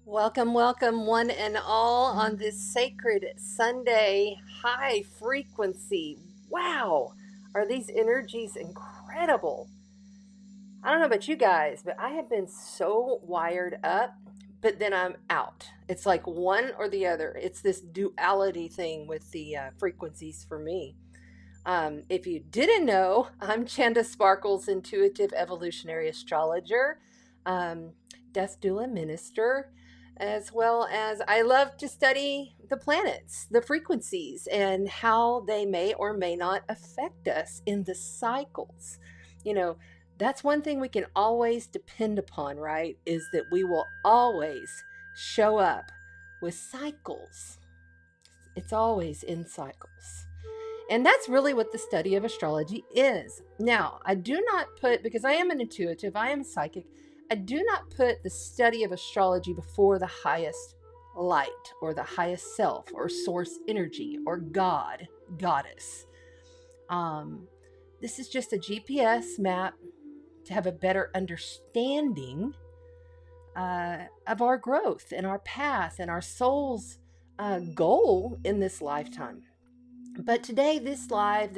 Welcome, welcome, one and all, on this sacred Sunday high frequency. Wow, are these energies incredible? I don't know about you guys, but I have been so wired up, but then I'm out. It's like one or the other. It's this duality thing with the frequencies for me. If you didn't know, I'm Chanda Sparkles, intuitive evolutionary astrologer, um, death doula minister, as well as I love to study the planets, the frequencies, and how they may or may not affect us in the cycles. You know, that's one thing we can always depend upon, right? Is that we will always show up with cycles. It's always in cycles. And that's really what the study of astrology is. Now, I do not put, because I am an intuitive, I am psychic, I do not put the study of astrology before the highest light or the highest self or source energy or God, goddess. Um, this is just a GPS map to have a better understanding of our growth and our path and our soul's goal in this lifetime. But today, this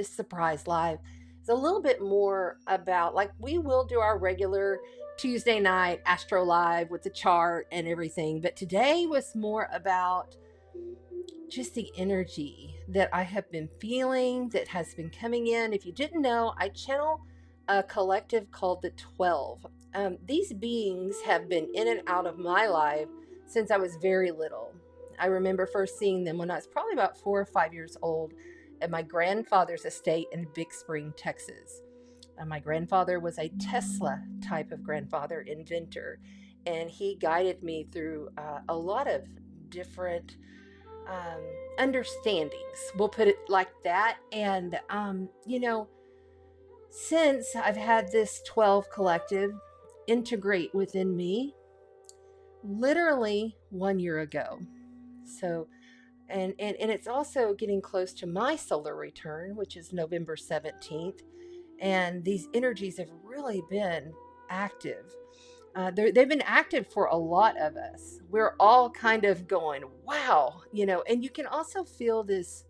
surprise live, is a little bit more about, like, we will do our regular Tuesday night Astro Live with the chart and everything. But today was more about just the energy that I have been feeling that has been coming in. If you didn't know, I channel a collective called the 12. These beings have been in and out of my life since I was very little. I remember first seeing them when I was probably about 4 or 5 years old at my grandfather's estate in Big Spring, Texas. My grandfather was a Tesla type of grandfather, inventor, and he guided me through a lot of different um, understandings. We'll put it like that. And, since I've had this 12 collective integrate within me, literally 1 year ago. So, and it's also getting close to my solar return, which is November 17th. And these energies have really been active. They've been active for a lot of us. We're all kind of going, wow, and you can also feel this,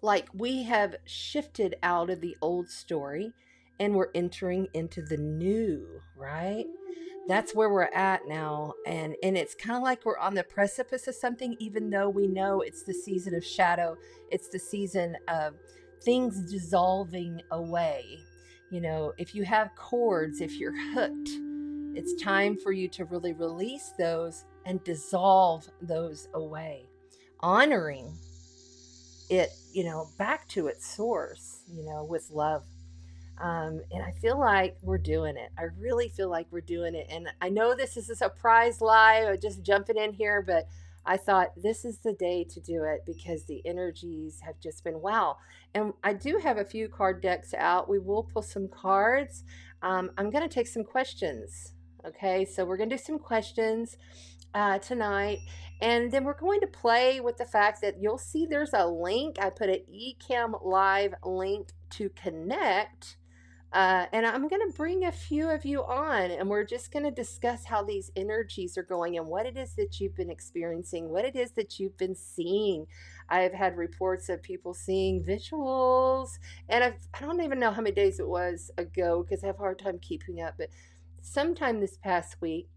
like we have shifted out of the old story and we're entering into the new, right? That's where we're at now. And it's kind of like we're on the precipice of something, even though we know it's the season of shadow. It's the season of things dissolving away. If you have cords, if you're hooked, it's time for you to really release those and dissolve those away, honoring it, back to its source, with love. And I feel like we're doing it. I really feel like we're doing it. And I know this is a surprise live, I'm just jumping in here, but I thought this is the day to do it because the energies have just been wow. And I do have a few card decks out. We will pull some cards. I'm going to take some questions. Okay, so we're going to do some questions tonight. And then we're going to play with the fact that you'll see there's a link. I put an eCam Live link to connect. And I'm going to bring a few of you on, and we're just going to discuss how these energies are going and what it is that you've been experiencing, what it is that you've been seeing. I've had reports of people seeing visuals, and I don't even know how many days it was ago because I have a hard time keeping up, but sometime this past week,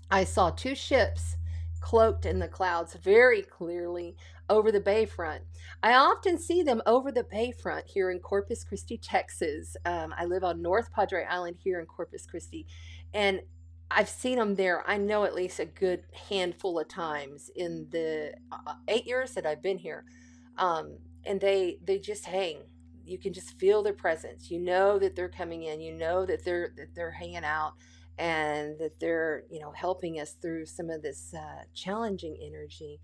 I saw two ships cloaked in the clouds very clearly over the bayfront. I often see them over the bayfront here in Corpus Christi, Texas. I live on North Padre Island here in Corpus Christi, and I've seen them there. I know at least a good handful of times in the 8 years that I've been here, and they just hang. You can just feel their presence. You know that they're coming in. You know that they're hanging out and that they're helping us through some of this challenging energy.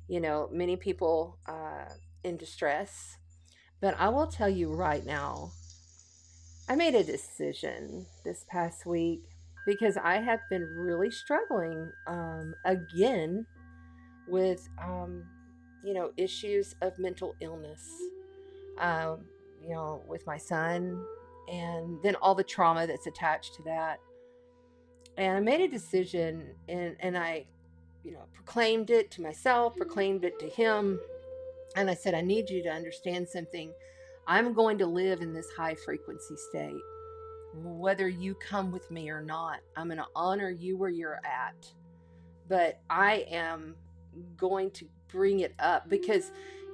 Many people in distress, but I will tell you right now, I made a decision this past week because I have been really struggling again with issues of mental illness, um, with my son, and then all the trauma that's attached to that. And I made a decision, and I, proclaimed it to myself, proclaimed it to him. And I said, I need you to understand something. I'm going to live in this high frequency state. Whether you come with me or not, I'm going to honor you where you're at. But I am going to bring it up because,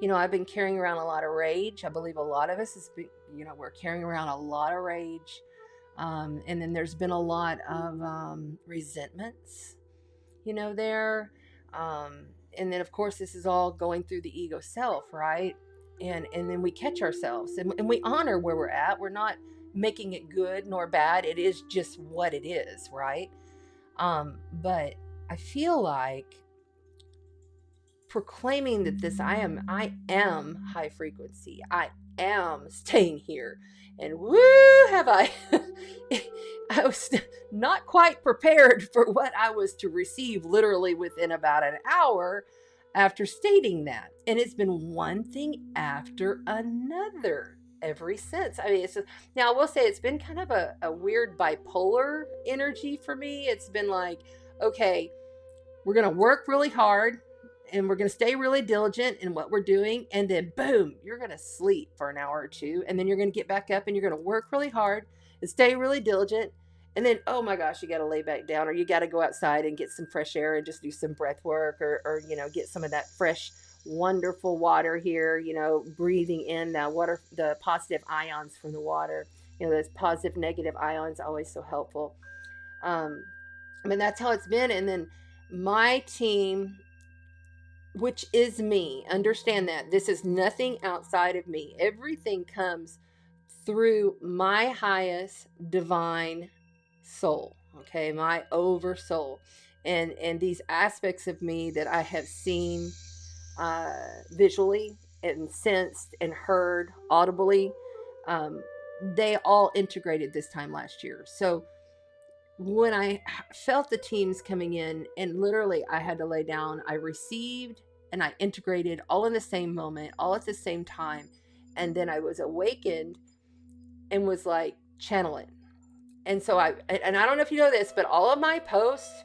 I've been carrying around a lot of rage. I believe a lot of us we're carrying around a lot of rage. And then there's been a lot of resentments, there. And then, of course, this is all going through the ego self, right? And then we catch ourselves and we honor where we're at. We're not making it good nor bad. It is just what it is, right? But I feel like proclaiming that I am high frequency. I am staying here. And woo, have I I was not quite prepared for what I was to receive literally within about an hour after stating that. And it's been one thing after another ever since. I mean, now I will say it's been kind of a weird bipolar energy for me. It's been like, okay, we're going to work really hard and we're going to stay really diligent in what we're doing. And then boom, you're going to sleep for an hour or two. And then you're going to get back up and you're going to work really hard and stay really diligent. And then, oh my gosh, you got to lay back down, or you got to go outside and get some fresh air and just do some breath work, or get some of that fresh, wonderful water here, breathing in the positive ions from the water. Those positive, negative ions, always so helpful. I mean, that's how it's been. And then my team, which is me, understand that this is nothing outside of me. Everything comes through my highest divine soul, okay, my oversoul, and these aspects of me that I have seen visually and sensed and heard audibly, they all integrated this time last year. So when I felt the teams coming in, and literally I had to lay down, I received and I integrated all in the same moment, all at the same time. And then I was awakened and was like channeling. And so I don't know if you know this, but all of my posts,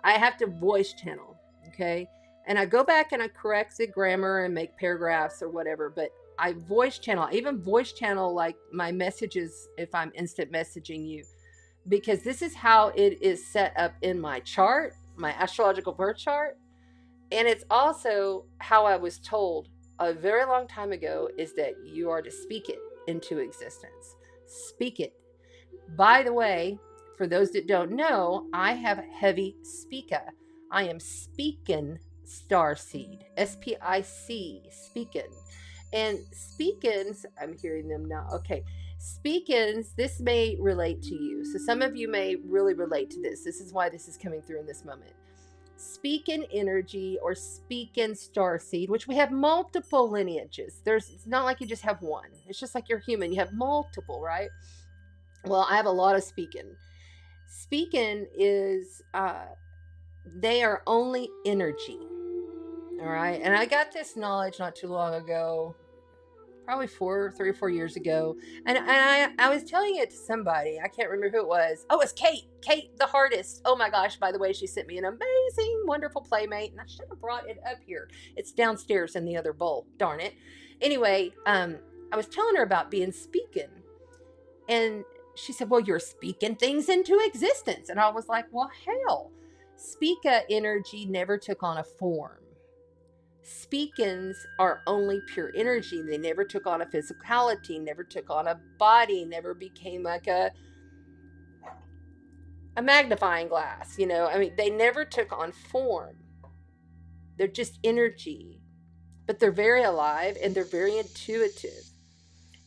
I have to voice channel. Okay. And I go back and I correct the grammar and make paragraphs or whatever, but I voice channel. I even voice channel like my messages if I'm instant messaging you, because this is how it is set up in my chart, my astrological birth chart. And it's also how I was told a very long time ago, is that you are to speak it into existence. Speak it. By the way, for those that don't know, I have heavy spica. I am speaking starseed, SPIC, speaking. And speakins, I'm hearing them now. Okay. Speakins, this may relate to you. So some of you may really relate to this. This is why this is coming through in this moment. Speakin energy or speakin starseed, which we have multiple lineages. It's not like you just have one. It's just like you're human. You have multiple, right? Well, I have a lot of speaking. Speaking is, they are only energy. All right. And I got this knowledge not too long ago, probably 3 or 4 years ago. And I was telling it to somebody. I can't remember who it was. Oh, it's Kate. Kate, the hardest. Oh my gosh. By the way, she sent me an amazing, wonderful playmate. And I should have brought it up here. It's downstairs in the other bowl. Darn it. Anyway, I was telling her about being speaking. And she said, well, you're speaking things into existence. And I was like, well, hell, Speaka energy never took on a form. Speakins are only pure energy. They never took on a physicality, never took on a body, never became like a magnifying glass, I mean, they never took on form. They're just energy, but they're very alive and they're very intuitive.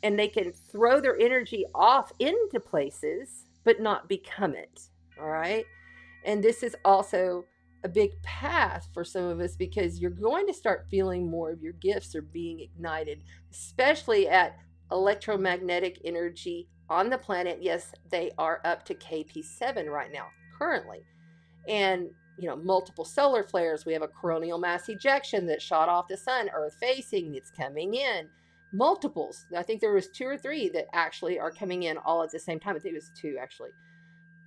And they can throw their energy off into places, but not become it. All right. And this is also a big path for some of us, because you're going to start feeling more of your gifts are being ignited, especially at electromagnetic energy on the planet. Yes, they are up to KP7 right now, currently. And, multiple solar flares. We have a coronal mass ejection that shot off the sun, Earth facing, it's coming in. Multiples. I think there was 2 or 3 that actually are coming in all at the same time. I think it was 2 actually.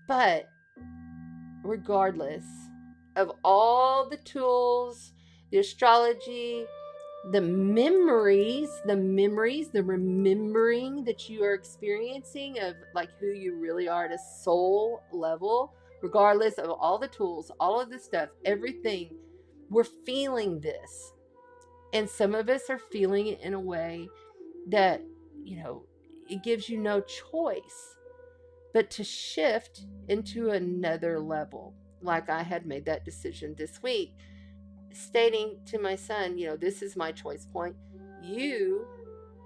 But regardless of all the tools, the astrology, the memories, the remembering that you are experiencing of like who you really are at a soul level, regardless of all the tools, all of the stuff, everything, we're feeling this. And some of us are feeling it in a way that, it gives you no choice but to shift into another level. Like I had made that decision this week, stating to my son, this is my choice point. You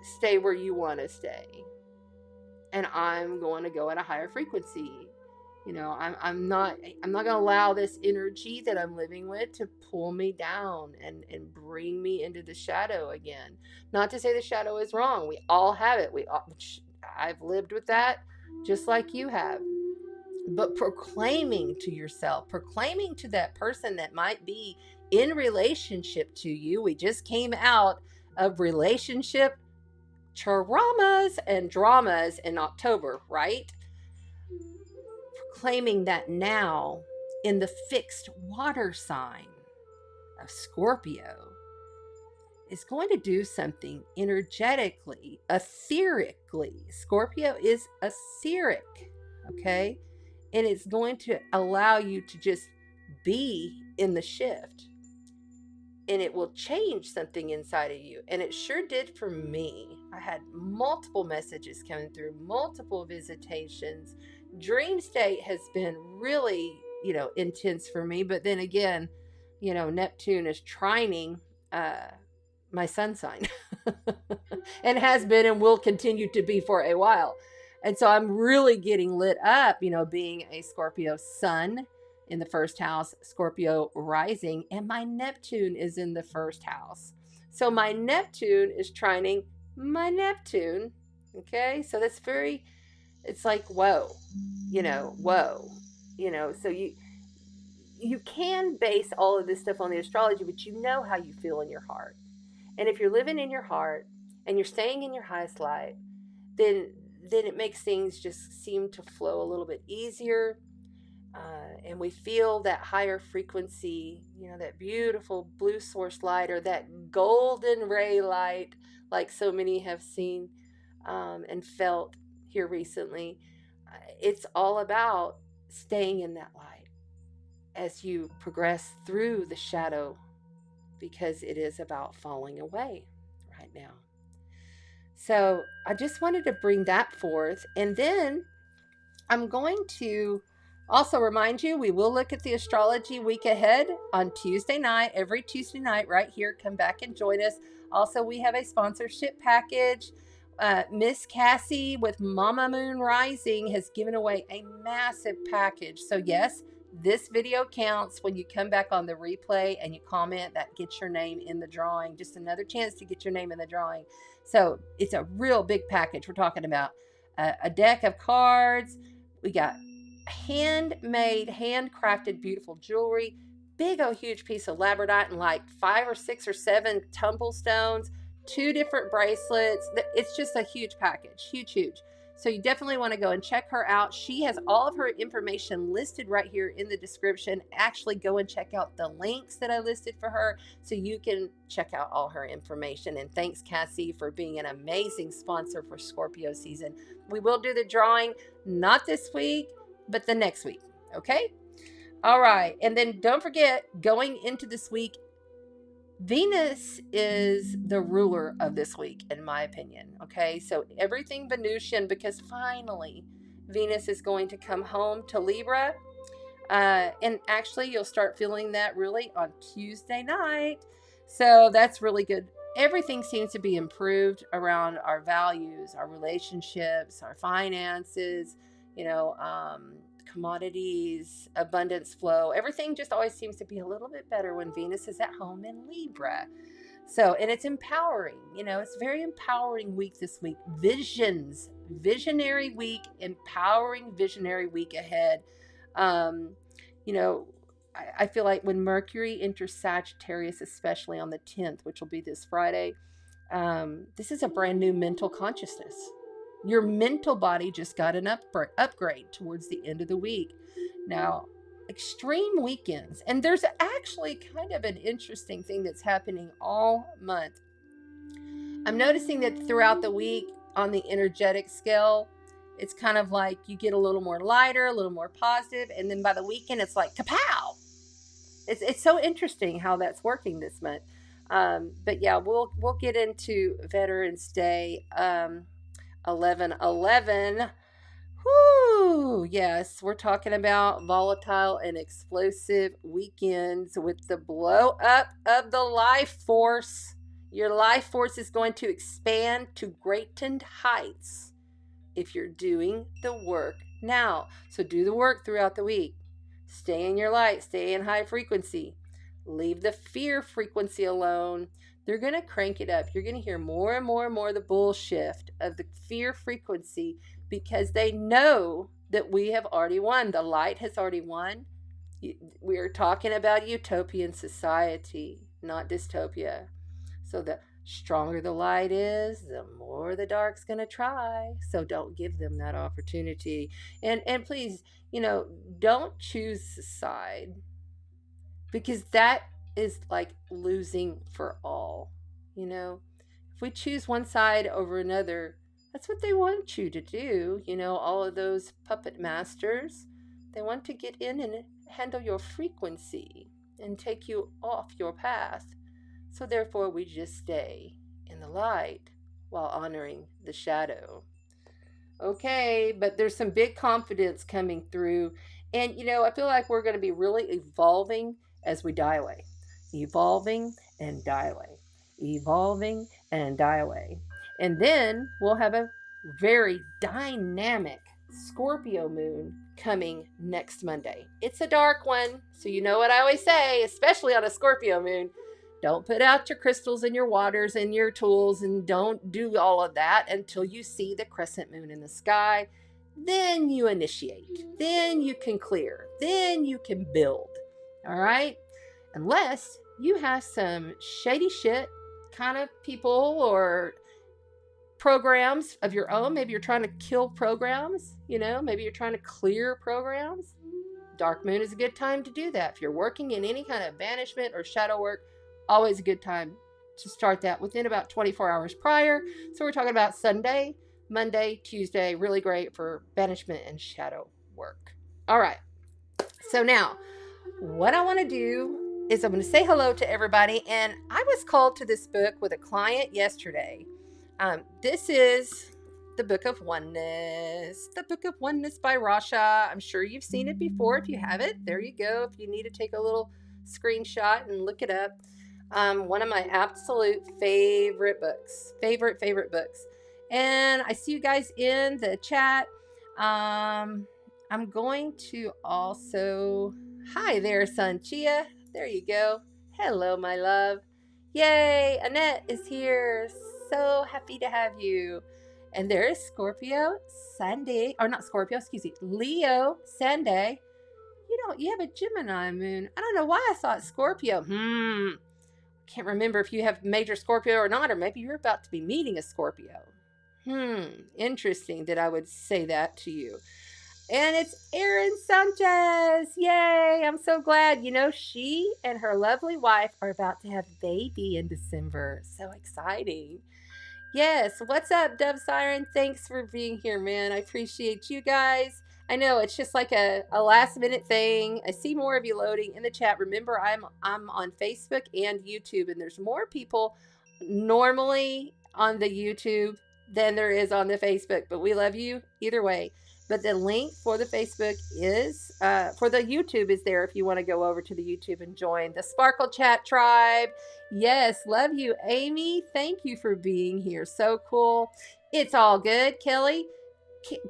stay where you want to stay, and I'm going to go at a higher frequency. I'm not going to allow this energy that I'm living with to pull me down and bring me into the shadow again. Not to say the shadow is wrong. We all have it. I've lived with that just like you have. But proclaiming to yourself, proclaiming to that person that might be in relationship to you. We just came out of relationship traumas and dramas in October, right? Proclaiming that now in the fixed water sign of Scorpio is going to do something energetically, etherically. Scorpio is etheric, okay? And it's going to allow you to just be in the shift. And it will change something inside of you. And it sure did for me. I had multiple messages coming through, multiple visitations. Dream state has been really, intense for me. But then again, Neptune is trining my sun sign and has been and will continue to be for a while. And so I'm really getting lit up, being a Scorpio sun in the first house, Scorpio rising, and my Neptune is in the first house. So my Neptune is trining my Neptune. Okay, so that's it's like, whoa, whoa. So you can base all of this stuff on the astrology, but you know how you feel in your heart. And if you're living in your heart and you're staying in your highest light, then it makes things just seem to flow a little bit easier. And we feel that higher frequency, that beautiful blue source light or that golden ray light, like so many have seen and felt here recently. It's all about staying in that light as you progress through the shadow, because it is about falling away right now. So I just wanted to bring that forth. And then I'm going to also remind you, we will look at the astrology week ahead on Tuesday night, every Tuesday night right here. Come back and join us. Also, we have a sponsorship package. Miss Cassi with Mama Moon Rising has given away a massive package. So yes, this video counts when you come back on the replay and you comment. That gets your name in the drawing. Just another chance to get your name in the drawing. So it's a real big package. We're talking about a deck of cards. We got handmade, handcrafted, beautiful jewelry, big old huge piece of labradorite and like 5 or 6 or 7 tumble stones, 2 different bracelets. It's just a huge package, huge. So you definitely want to go and check her out. She has all of her information listed right here in the description. Actually, go and check out the links that I listed for her so you can check out all her information. And thanks, Cassie, for being an amazing sponsor for Scorpio season. We will do the drawing, not this week, but the next week. Okay? All right. And then don't forget, going into this week, Venus is the ruler of this week, in my opinion. Okay, so everything Venusian, because finally Venus is going to come home to Libra. And actually, you'll start feeling that really on Tuesday night. So that's really good. Everything seems to be improved around our values, our relationships, our finances, commodities, abundance flow. Everything just always seems to be a little bit better when Venus is at home in Libra. So, and it's empowering, it's a very empowering week this week. Visionary week, empowering visionary week ahead. I feel like when Mercury enters Sagittarius, especially on the 10th, which will be this Friday, this is a brand new mental consciousness. Your mental body just got an upgrade towards the end of the week. Now, extreme weekends. And there's actually kind of an interesting thing that's happening all month. I'm noticing that throughout the week on the energetic scale, it's kind of like you get a little more lighter, a little more positive, and then by the weekend it's like kapow. It's so interesting how that's working this month. But yeah, we'll get into Veterans Day 11/11. Whoo! Yes, we're talking about volatile and explosive weekends with the blow up of the life force. Your life force is going to expand to greatened heights if you're doing the work now. So do the work throughout the week. Stay in your light, stay in high frequency. Leave the fear frequency alone. They're going to crank it up. You're going to hear more and more and more the bullshit of the fear frequency because they know that we have already won. The light has already won. We're talking about utopian society, not dystopia. So the stronger the light is, the more the dark's going to try. So don't give them that opportunity. And please, don't choose a side, because that is like losing for all. If we choose one side over another, that's what they want you to do. All of those puppet masters, they want to get in and handle your frequency and take you off your path. So therefore, we just stay in the light while honoring the shadow. Okay, but there's some big confidence coming through. And, I feel like we're going to be really evolving as we die away. Evolving and die away. Evolving and die away. And then we'll have a very dynamic Scorpio moon coming next Monday. It's a dark one, so you know what I always say, especially on a Scorpio moon. Don't put out your crystals and your waters and your tools, and don't do all of that until you see the crescent moon in the sky. Then you initiate. Then you can clear. Then you can build. All right? Unless you have some shady shit kind of people or programs of your own. Maybe you're trying to kill programs. Maybe you're trying to clear programs. Dark moon is a good time to do that. If you're working in any kind of banishment or shadow work, always a good time to start that within about 24 hours prior. So we're talking about Sunday, Monday, Tuesday, really great for banishment and shadow work. All right. So now, what I want to do is I'm going to say hello to everybody. And I was called to this book with a client yesterday. This is the Book of Oneness. The Book of Oneness by Rasha. I'm sure you've seen it before. If you haven't, there you go. If you need to take a little screenshot and look it up. One of my absolute favorite books. Favorite books. And I see you guys in the chat. I'm going to also... Hi there, Sanchia. There you go. Hello, my love. Yay, Annette is here. So happy to have you. And there's Scorpio Sunday. Or not Scorpio, excuse me. Leo Sunday. You have a Gemini moon. I don't know why I thought Scorpio. Can't remember if you have major Scorpio or not, or maybe you're about to be meeting a Scorpio. Interesting that I would say that to you. And it's Erin Sanchez. Yay, I'm so glad. She and her lovely wife are about to have a baby in December. So exciting. Yes, what's up, Dove Siren? Thanks for being here, man. I appreciate you guys. I know it's just like a last minute thing. I see more of you loading in the chat. Remember, I'm on Facebook and YouTube, and there's more people normally on the YouTube than there is on the Facebook. But we love you either way. But the link for the Facebook is, for the YouTube is there if you want to go over to the YouTube and join the Sparkle Chat tribe. Yes, love you, Amy. Thank you for being here. So cool. It's all good, Kelly.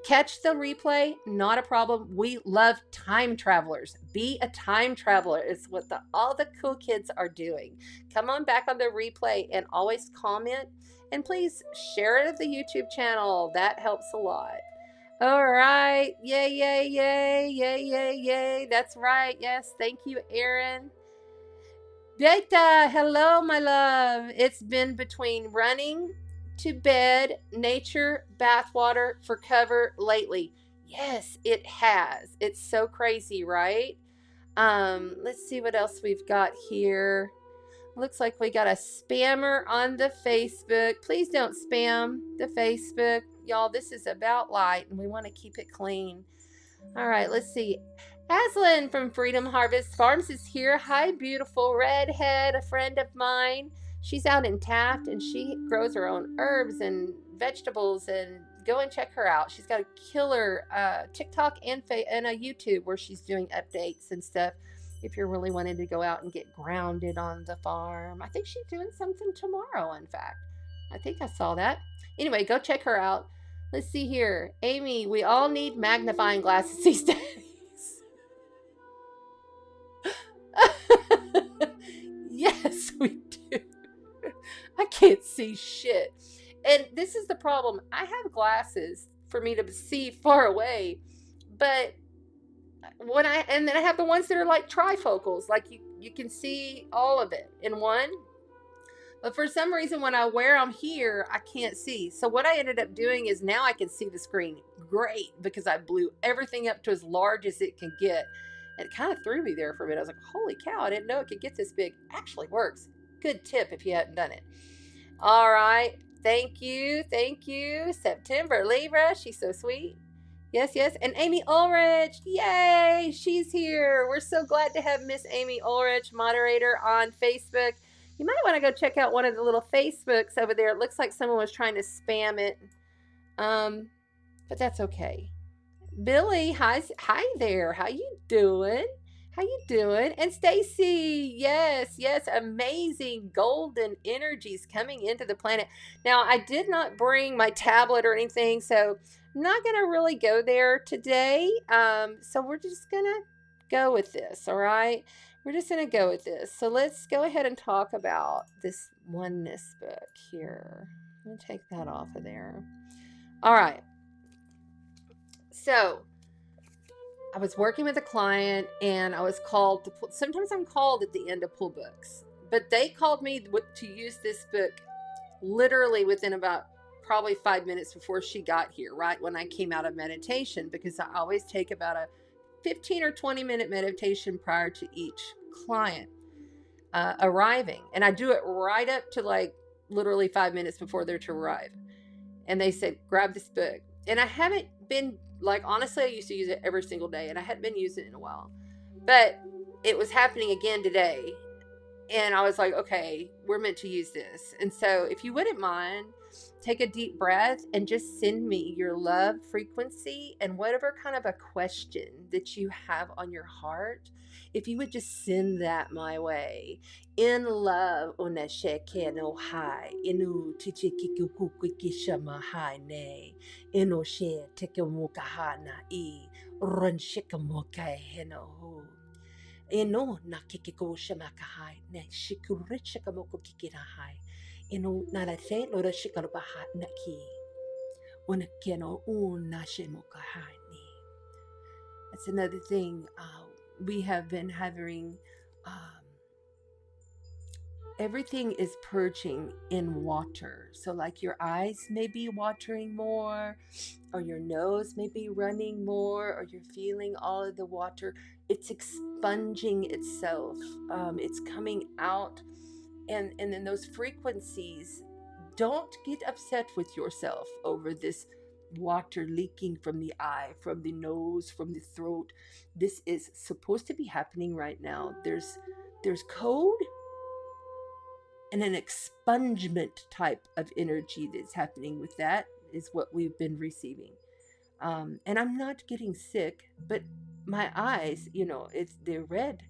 Catch the replay, not a problem. We love time travelers. Be a time traveler is what all the cool kids are doing. Come on back on the replay and always comment. And please share it at the YouTube channel. That helps a lot. All right. Yay, yay, yay, yay, yay, yay. That's right. Yes. Thank you, Erin. Beta, hello, my love. It's been between running to bed, nature, bathwater for cover lately. Yes, it has. It's so crazy, right? Let's see what else we've got here. Looks like we got a spammer on the Facebook. Please don't spam the Facebook. Y'all, this is about light and we want to keep it clean. All right, let's see. Aslan from Freedom Harvest Farms is here. Hi, beautiful redhead, a friend of mine. She's out in Taft and she grows her own herbs and vegetables, and go and check her out. She's got a killer TikTok and a YouTube where she's doing updates and stuff. If you're really wanting to go out and get grounded on the farm, I think she's doing something tomorrow. In fact, I think I saw that. Anyway, go check her out. Let's see here. Amy, we all need magnifying glasses these days. Yes, we do. I can't see shit. And this is the problem. I have glasses for me to see far away, but and then I have the ones that are like trifocals, like you can see all of it in one. But for some reason, when I wear them here, I can't see. So what I ended up doing is now I can see the screen great because I blew everything up to as large as it can get. And it kind of threw me there for a minute. I was like, holy cow, I didn't know it could get this big. Actually works. Good tip if you hadn't done it. All right. Thank you. Thank you. September Libra. She's so sweet. Yes, yes. And Amy Ulrich. Yay. She's here. We're so glad to have Miss Amy Ulrich, moderator on Facebook. You might want to go check out one of the little Facebooks over there. It looks like someone was trying to spam it. But that's okay. Billy, hi there. How you doing? How you doing? And Stacy, yes, amazing golden energies coming into the planet. Now, I did not bring my tablet or anything, so I'm not going to really go there today. So we're just going to go with this, all right? We're just going to go with this. So let's go ahead and talk about this oneness book here. I'm going to take that off of there. All right. So I was working with a client and I was called to pull. Sometimes I'm called at the end to pull books, but they called me to use this book literally within about probably 5 minutes before she got here, right when I came out of meditation, because I always take about a 15 or 20 minute meditation prior to each client arriving. And I do it right up to like literally 5 minutes before they're to arrive. And they said, grab this book. And I haven't been, like, honestly, I used to use it every single day and I hadn't been using it in a while. But it was happening again today. And I was like, okay, we're meant to use this. And so if you wouldn't mind, take a deep breath and just send me your love frequency and whatever kind of a question that you have on your heart. If you would just send that my way. In love, inu ne inu she run Eno na kikiko shamakahai ne shikuritshakamoko kikirahai. Eno narate lora shikarubaha naki. Wanakeno unashemokahai ni. That's another thing. We have been having everything is purging in water. So like your eyes may be watering more, or your nose may be running more, or you're feeling all of the water. It's expunging itself. It's coming out. And then those frequencies, don't get upset with yourself over this water leaking from the eye, from the nose, from the throat. This is supposed to be happening right now. There's code and an expungement type of energy that's happening with that is what we've been receiving. And I'm not getting sick, but my eyes, they're red.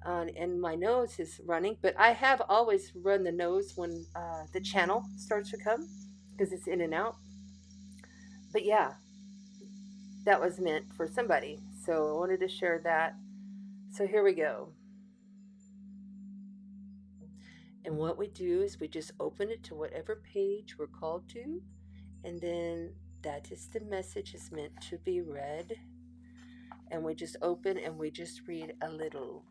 And my nose is running, but I have always run the nose when the channel starts to come because it's in and out. But yeah, that was meant for somebody. So I wanted to share that. So here we go. And what we do is we just open it to whatever page we're called to. And then that is the message is meant to be read. And we just open and we just read a little.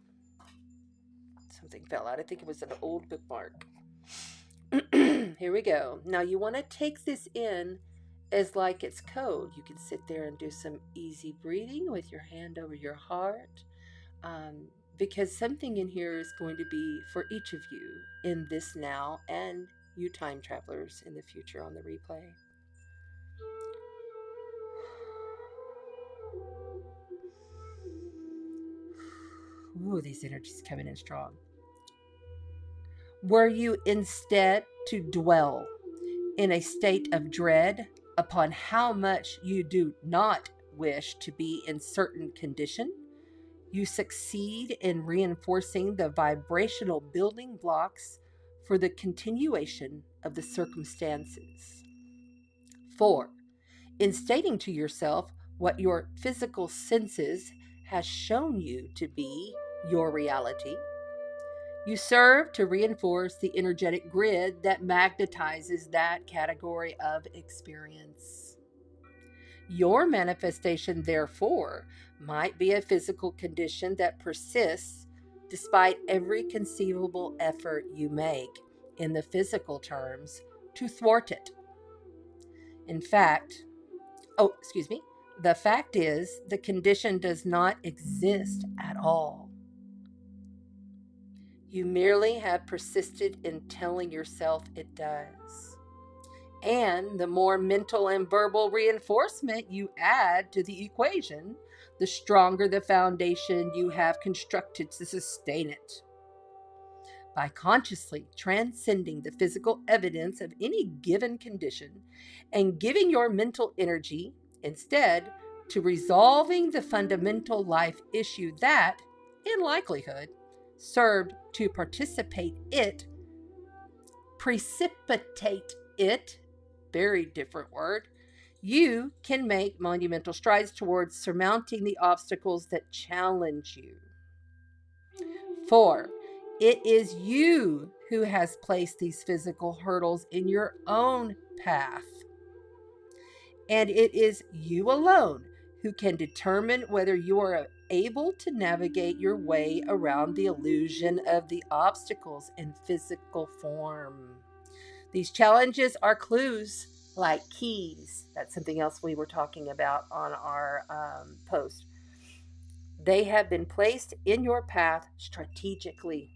Something fell out. I think it was an old bookmark. Here we go. Now you want to take this in as like it's code. You can sit there and do some easy breathing with your hand over your heart. because something in here is going to be for each of you in this now, and you time travelers in the future on the replay. Ooh, these energies coming in strong. Were you instead to dwell in a state of dread upon how much you do not wish to be in certain condition, you succeed in reinforcing the vibrational building blocks for the continuation of the circumstances. 4. In stating to yourself what your physical senses has shown you to be your reality, you serve to reinforce the energetic grid that magnetizes that category of experience. Your manifestation, therefore, might be a physical condition that persists despite every conceivable effort you make in the physical terms to thwart it. In fact, the fact is the condition does not exist at all. You merely have persisted in telling yourself it does. And the more mental and verbal reinforcement you add to the equation, the stronger the foundation you have constructed to sustain it. By consciously transcending the physical evidence of any given condition and giving your mental energy, instead, to resolving the fundamental life issue that, in likelihood, served to precipitate it, very different word, you can make monumental strides towards surmounting the obstacles that challenge you. 4. It is you who has placed these physical hurdles in your own path. And it is you alone who can determine whether you are able to navigate your way around the illusion of the obstacles in physical form. These challenges are clues like keys. That's something else we were talking about on our post. They have been placed in your path strategically,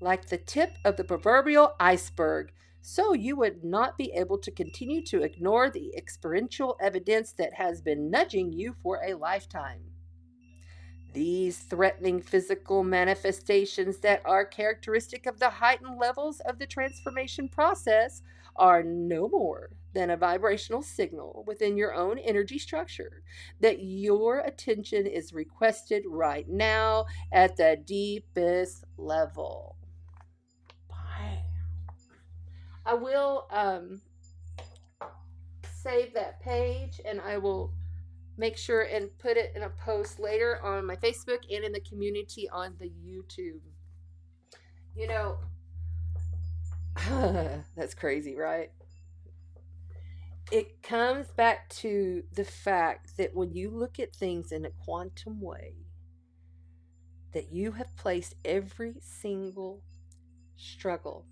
like the tip of the proverbial iceberg, so you would not be able to continue to ignore the experiential evidence that has been nudging you for a lifetime. These threatening physical manifestations that are characteristic of the heightened levels of the transformation process are no more than a vibrational signal within your own energy structure that your attention is requested right now at the deepest level. I will save that page, and I will make sure and put it in a post later on my Facebook and in the community on the YouTube. You know, that's crazy, right? It comes back to the fact that when you look at things in a quantum way, that you have placed every single struggle,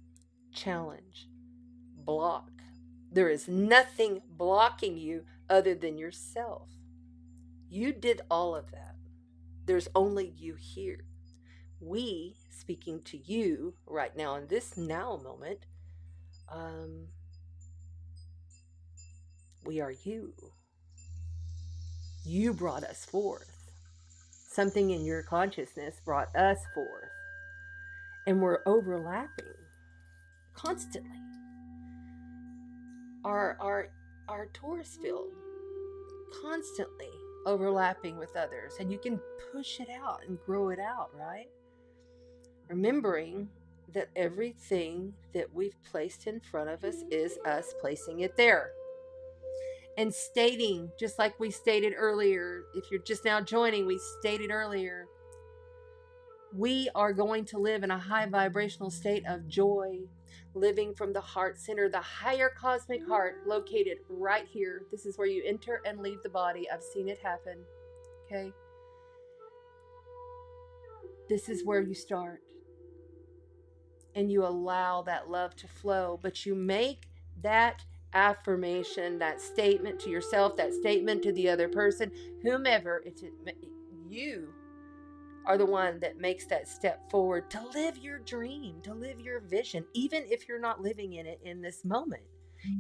challenge, block. There is nothing blocking you other than yourself. You did all of that. There's only you here. We, speaking to you right now in this now moment, we are you. You brought us forth. Something in your consciousness brought us forth. And we're overlapping constantly. Our torus field constantly overlapping with others, and you can push it out and grow it out, right? Remembering that everything that we've placed in front of us is us placing it there. And stating, just like we stated earlier, if you're just now joining, we stated earlier, we are going to live in a high vibrational state of joy, living from the heart center, the higher cosmic heart located right here. This is where you enter and leave the body. I've seen it happen. Okay? This is where you start. And you allow that love to flow, but you make that affirmation, that statement to yourself, that statement to the other person, whomever, you are the one that makes that step forward to live your dream, to live your vision, even if you're not living in it in this moment,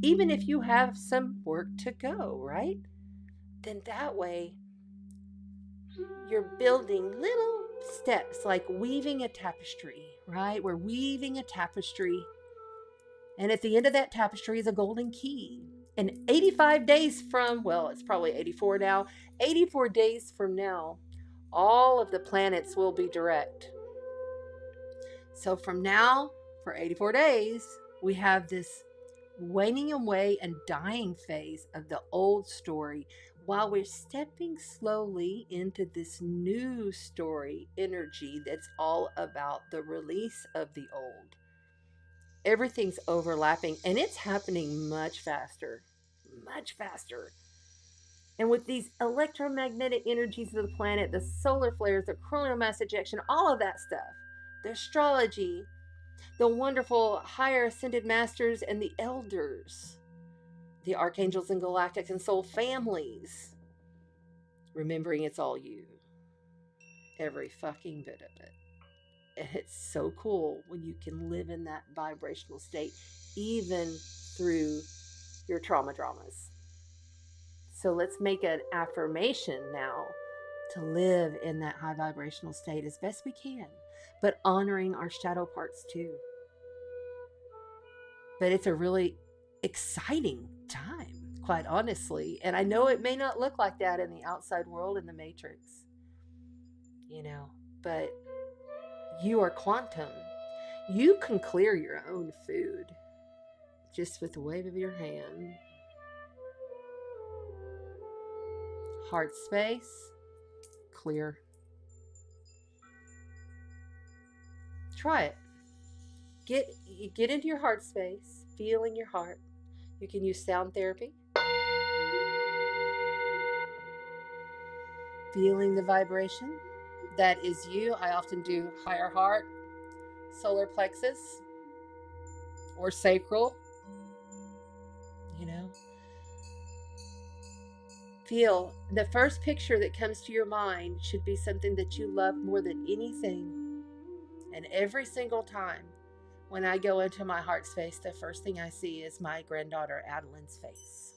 even if you have some work to go, right? Then that way you're building little steps, like weaving a tapestry, right? We're weaving a tapestry. And at the end of that tapestry is a golden key. And 85 days from, well, it's probably 84 now, 84 days from now, all of the planets will be direct. So from now, for 84 days, we have this waning away and dying phase of the old story while we're stepping slowly into this new story energy that's all about the release of the old. Everything's overlapping, and it's happening much faster, much faster. And with these electromagnetic energies of the planet, the solar flares, the coronal mass ejection, all of that stuff, the astrology, the wonderful higher ascended masters and the elders, the archangels and galactic and soul families, remembering it's all you, every fucking bit of it. And it's so cool when you can live in that vibrational state, even through your trauma dramas. So let's make an affirmation now to live in that high vibrational state as best we can, but honoring our shadow parts too. But it's a really exciting time, quite honestly. And I know it may not look like that in the outside world, in the matrix, but you are quantum. You can clear your own food just with the wave of your hand. Heart space, clear. Try it. Get into your heart space, feel in your heart. You can use sound therapy. Feeling the vibration. That is you. I often do higher heart, solar plexus, or sacral. Feel the first picture that comes to your mind should be something that you love more than anything. And every single time when I go into my heart space, the first thing I see is my granddaughter Adeline's face.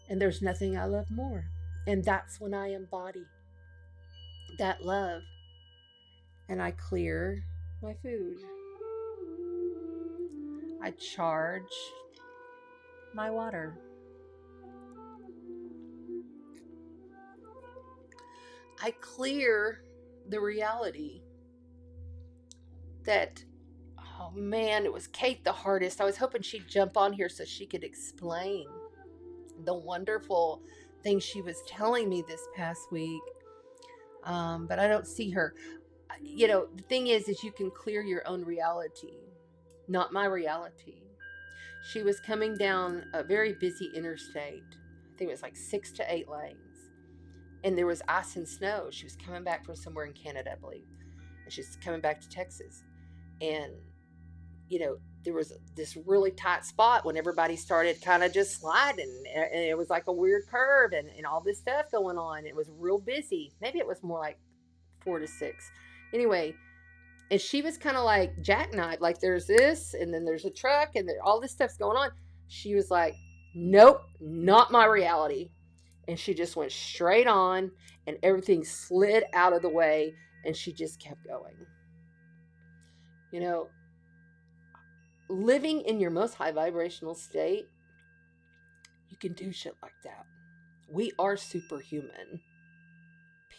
And there's nothing I love more. And that's when I embody that love. And I clear my food. I charge my water. I clear the reality that, oh man, it was Kate the hardest. I was hoping she'd jump on here so she could explain the wonderful things she was telling me this past week. But I don't see her. The thing is you can clear your own reality, not my reality. She was coming down a very busy interstate. I think it was like 6 to 8 lanes. And there was ice and snow. She was coming back from somewhere in Canada, I believe. And she's coming back to Texas. And, there was this really tight spot when everybody started kind of just sliding. And it was like a weird curve and all this stuff going on. It was real busy. Maybe it was more like 4 to 6. Anyway, and she was kind of like jackknifed. Like there's this and then there's a truck and all this stuff's going on. She was like, nope, not my reality. And she just went straight on and everything slid out of the way and she just kept going. Living in your most high vibrational state, you can do shit like that. We are superhuman.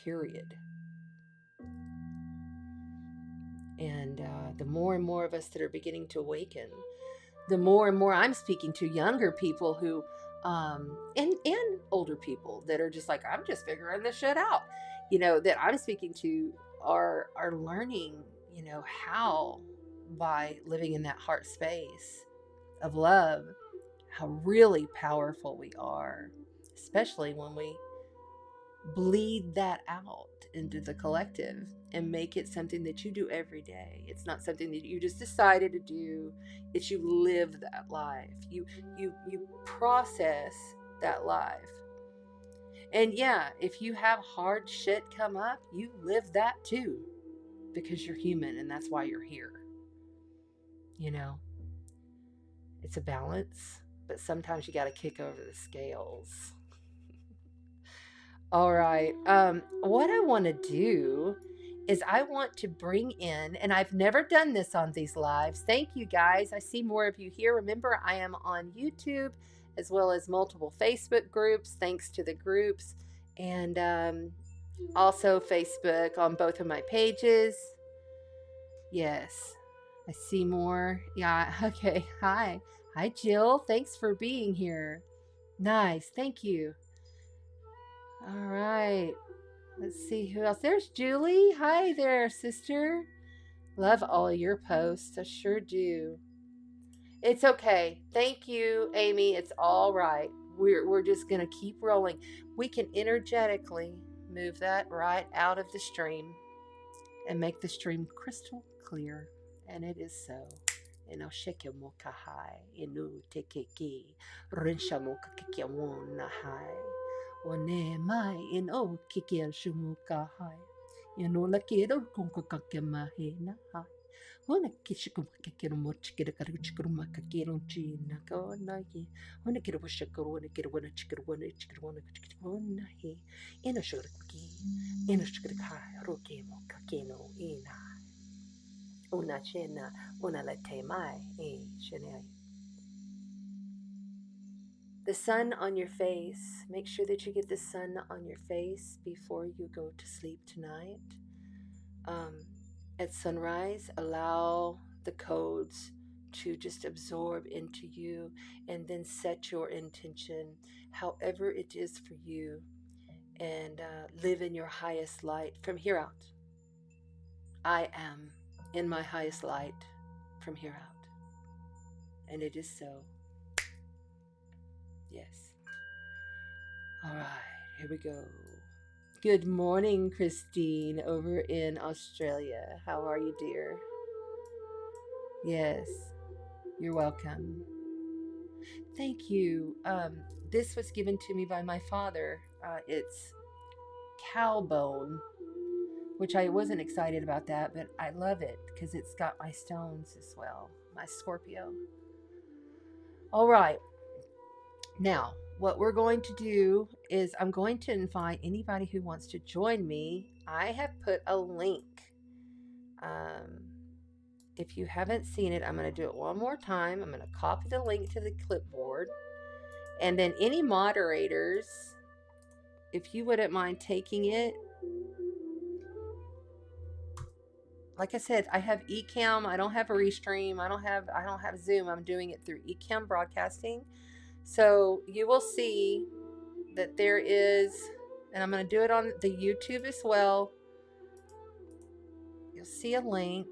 Period. And the more and more of us that are beginning to awaken, the more and more I'm speaking to younger people who and older people that are just like, I'm just figuring this shit out, that I'm speaking to are learning, how by living in that heart space of love, how really powerful we are, especially when we bleed that out into the collective and make it something that you do every day. It's not something that you just decided to do. It's you live that life. You process that life. And yeah, if you have hard shit come up, you live that too, because you're human and that's why you're here. You know, it's a balance, but sometimes you got to kick over the scales. All right. What I want to do is I want to bring in, and I've never done this on these lives. Thank you guys. I see more of you here. Remember, I am on YouTube as well as multiple Facebook groups. Thanks to the groups. And also Facebook on both of my pages. Yes. I see more. Yeah. Okay. Hi. Hi, Jill. Thanks for being here. Nice. Thank you. All right. Let's see who else. There's Julie. Hi there, sister. Love all your posts. I sure do. It's okay. Thank you, Amy. It's all right. We're just going to keep rolling. We can energetically move that right out of the stream and make the stream crystal clear. And it is so. Eno sheke mo kahai, inu tekeki, rinsha mo kakeki won nahai. One mai ino kikiel shumu kahai. Eno la kero konka kakemahe nahai. Hona kishikum kakero mo chikira karuchikuruma kakero china ko nahi. Hona kiro shakuru, hona kiro wana chikirwana he. Eno shuraki, eno shikirkai, roke mo kakeno ina. Una cena, una la temai, shenai. The sun on your face. Make sure that you get the sun on your face before you go to sleep tonight. At sunrise, allow the codes to just absorb into you and then set your intention, however it is for you, and live in your highest light from here out. I am in my highest light from here out. And it is so. Yes. All right, here we go. Good morning, Christine, over in Australia. How are you, dear? Yes, you're welcome. Thank you. This was given to me by my father. It's cow bone, which I wasn't excited about that, but I love it because it's got my stones as well, my Scorpio. All right. Now, what we're going to do is I'm going to invite anybody who wants to join me. I have put a link. If you haven't seen it, I'm going to do it one more time. I'm going to copy the link to the clipboard. And then any moderators, if you wouldn't mind taking it. Like I said, I have Ecamm. I don't have a Restream. I don't have Zoom. I'm doing it through Ecamm Broadcasting. So you will see that there is, and I'm going to do it on the YouTube as well. You'll see a link,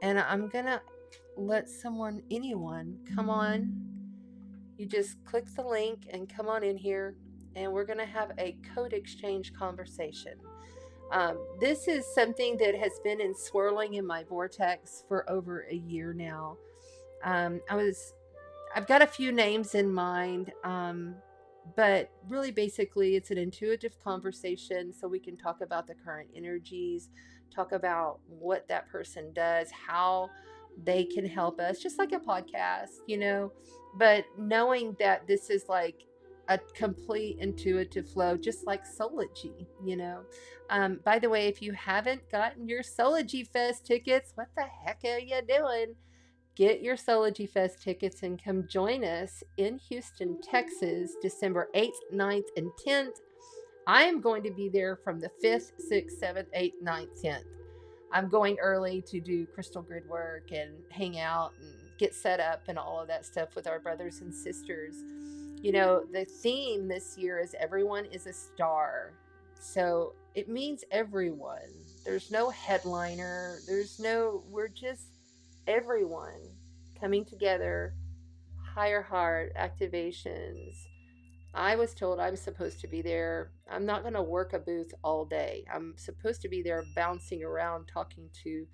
and I'm going to let anyone come on. You just click the link and come on in here, and we're going to have a code exchange conversation. This is something that has been swirling in my vortex for over a year now. I've got a few names in mind, but really basically it's an intuitive conversation so we can talk about the current energies, talk about what that person does, how they can help us, just like a podcast, but knowing that this is like a complete intuitive flow, just like Soulology, By the way, if you haven't gotten your Soulology Fest tickets, what the heck are you doing? Get your Soulology Fest tickets and come join us in Houston, Texas, December 8th, 9th, and 10th. I am going to be there from the 5th, 6th, 7th, 8th, 9th, 10th. I'm going early to do crystal grid work and hang out and get set up and all of that stuff with our brothers and sisters. The theme this year is everyone is a star. So it means everyone. There's no headliner. We're just everyone coming together, higher heart activations. I was told I'm supposed to be there. I'm not going to work a booth all day. I'm supposed to be there bouncing around talking to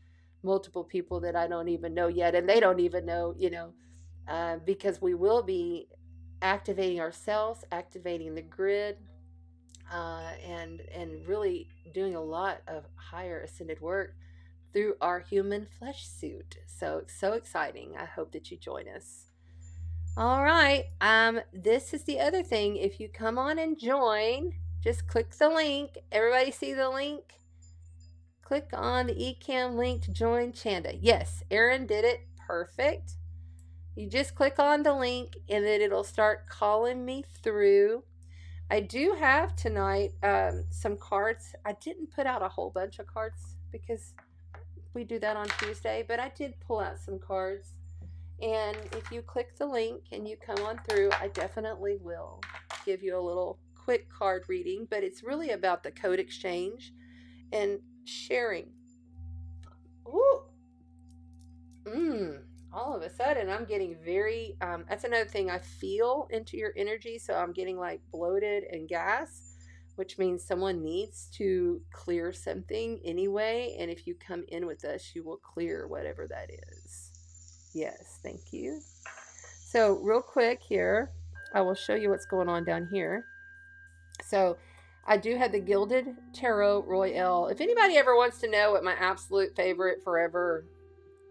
multiple people that I don't even know yet, and they don't even know, because we will be activating ourselves, activating the grid, and really doing a lot of higher ascended work through our human flesh suit. So exciting. I hope that you join us. All right. This is the other thing. If you come on and join, just click the link. Everybody see the link? Click on the eCam link to join Chanda. Yes, Erin did it. Perfect. You just click on the link and then it'll start calling me through. I do have tonight some cards. I didn't put out a whole bunch of cards because we do that on Tuesday, but I did pull out some cards. And if you click the link and you come on through, I definitely will give you a little quick card reading, but it's really about the code exchange and sharing. Ooh. All of a sudden I'm getting very that's another thing, I feel into your energy, so I'm getting like bloated and gas, which means someone needs to clear something anyway, and if you come in with us you will clear whatever that is. Yes, thank you. So real quick here, I will show you what's going on down here. So I do have the Gilded Tarot Royale. If anybody ever wants to know what my absolute favorite forever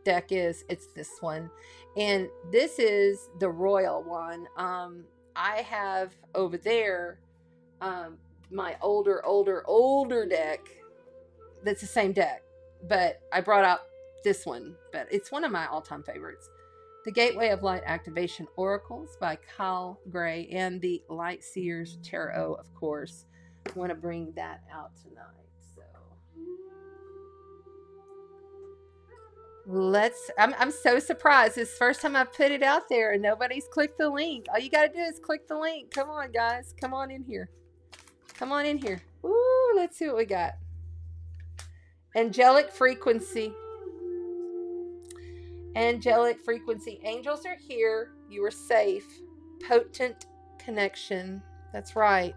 deck is, it's this one. And this is the Royal one. I have over there my older deck that's the same deck, but I brought out this one, but it's one of my all-time favorites. The Gateway of Light Activation Oracles by Kyle Gray and the Light Seers Tarot, of course. I want to bring that out tonight. I'm so surprised. It's the first time I've put it out there and nobody's clicked the link. All you got to do is click the link. Come on, guys. Come on in here. Come on in here. Ooh, let's see what we got. Angelic frequency. Angelic frequency. Angels are here. You are safe. Potent connection. That's right.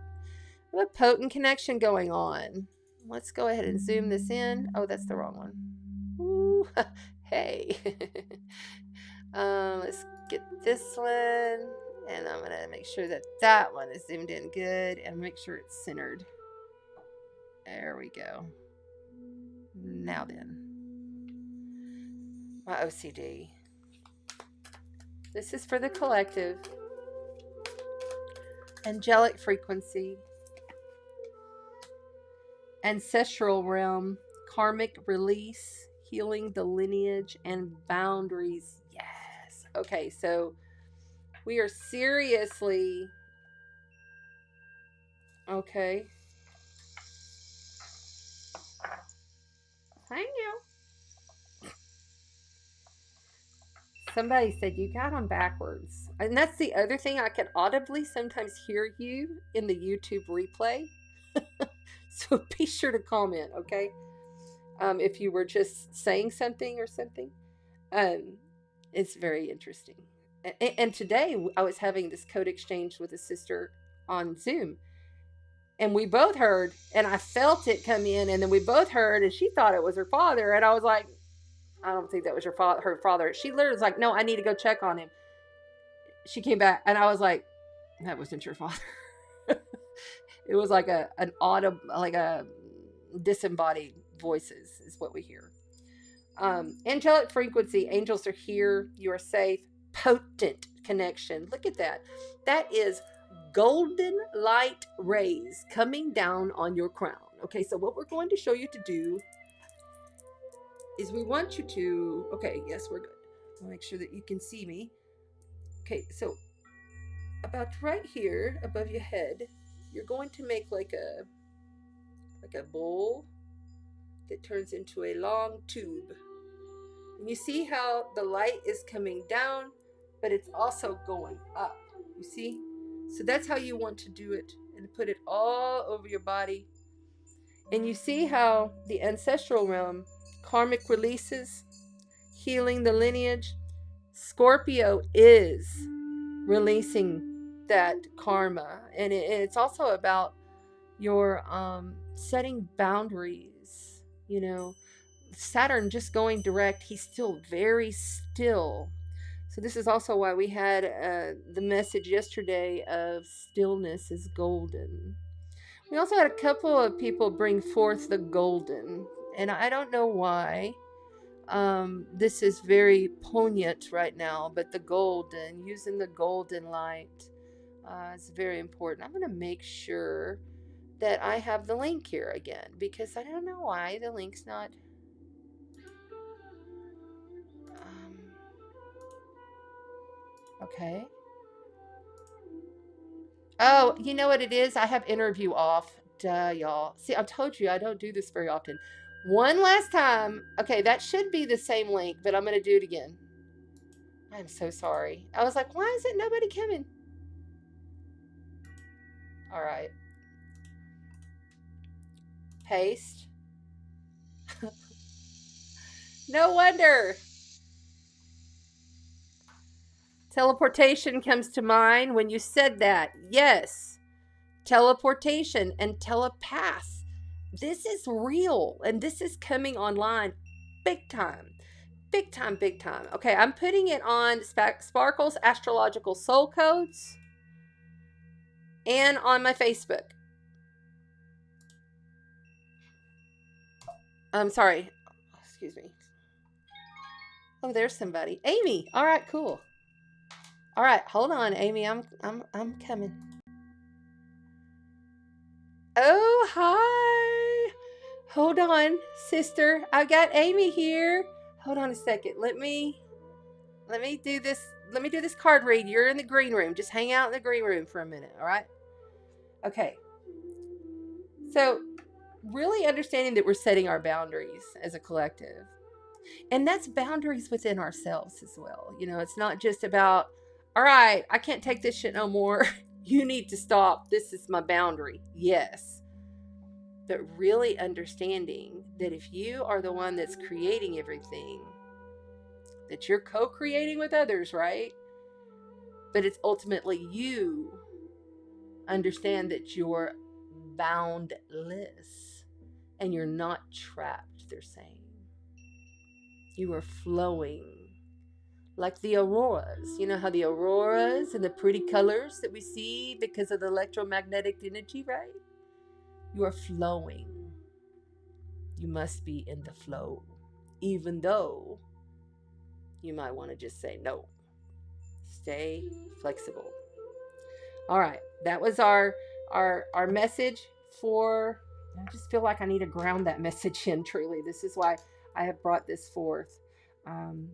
We have a potent connection going on. Let's go ahead and zoom this in. Oh, that's the wrong one. Ooh, hey. Let's get this one. And I'm going to make sure that that one is zoomed in good and make sure it's centered. There we go. Now then. My OCD. This is for the collective. Angelic frequency. Ancestral realm. Karmic release. Healing the lineage and boundaries. Yes. Okay, so we are seriously... Okay. Thank you. Somebody said you got them backwards. And that's the other thing. I can audibly sometimes hear you in the YouTube replay. So be sure to comment, okay? If you were just saying something or something. It's very interesting. And today I was having this code exchange with a sister on Zoom. And we both heard, and I felt it come in, and then we both heard, and she thought it was her father. And I was like, I don't think that was her father. She literally was like, no, I need to go check on him. She came back, and I was like, that wasn't your father. It was like an audible, like a disembodied voices is what we hear. Angelic frequency. Angels are here. You are safe. Potent connection. Look at that. That is golden light rays coming down on your crown. Okay, so what we're going to show you to do is we want you to... Okay, yes, we're good. I'll make sure that you can see me. Okay, so about right here above your head, you're going to make like a bowl that turns into a long tube. And you see how the light is coming down, but it's also going up. You see? So that's how you want to do it, and put it all over your body. And you see how the ancestral realm, karmic releases, healing the lineage. Scorpio is releasing that karma, and it's also about your setting boundaries. You know, Saturn just going direct, he's still very still. So this is also why we had the message yesterday of stillness is golden. We also had a couple of people bring forth the golden, and I don't know why. This is very poignant right now, but the golden, using the golden light, is very important. I'm going to make sure that I have the link here again, because I don't know why the link's not. Okay. Oh, you know what it is? I have interview off. Duh, y'all. See, I told you I don't do this very often. One last time. Okay, that should be the same link, but I'm going to do it again. I'm so sorry. I was like, why is it nobody coming? All right. Paste. No wonder. Teleportation comes to mind when you said that. Yes. Teleportation and telepath. This is real, and this is coming online big time. Big time, big time. Okay, I'm putting it on Sparkles Astrological Soul Codes and on my Facebook. I'm sorry. Excuse me. Oh, there's somebody. Amy. All right, cool. All right, hold on, Amy. I'm coming. Oh, hi. Hold on, sister. I got Amy here. Hold on a second. Let me do this. Let me do this card read. You're in the green room. Just hang out in the green room for a minute, all right? Okay. So, really understanding that we're setting our boundaries as a collective. And that's boundaries within ourselves as well. You know, it's not just about, all right, I can't take this shit no more. You need to stop. This is my boundary. Yes. But really understanding that if you are the one that's creating everything, that you're co-creating with others, right? But it's ultimately you. Understand that you're boundless and you're not trapped, they're saying. You are flowing like the auroras. You know how the auroras and the pretty colors that we see because of the electromagnetic energy, right? You are flowing. You must be in the flow, even though you might want to just say no. Stay flexible. All right, that was our message for. I just feel like I need to ground that message in. Truly, this is why I have brought this forth.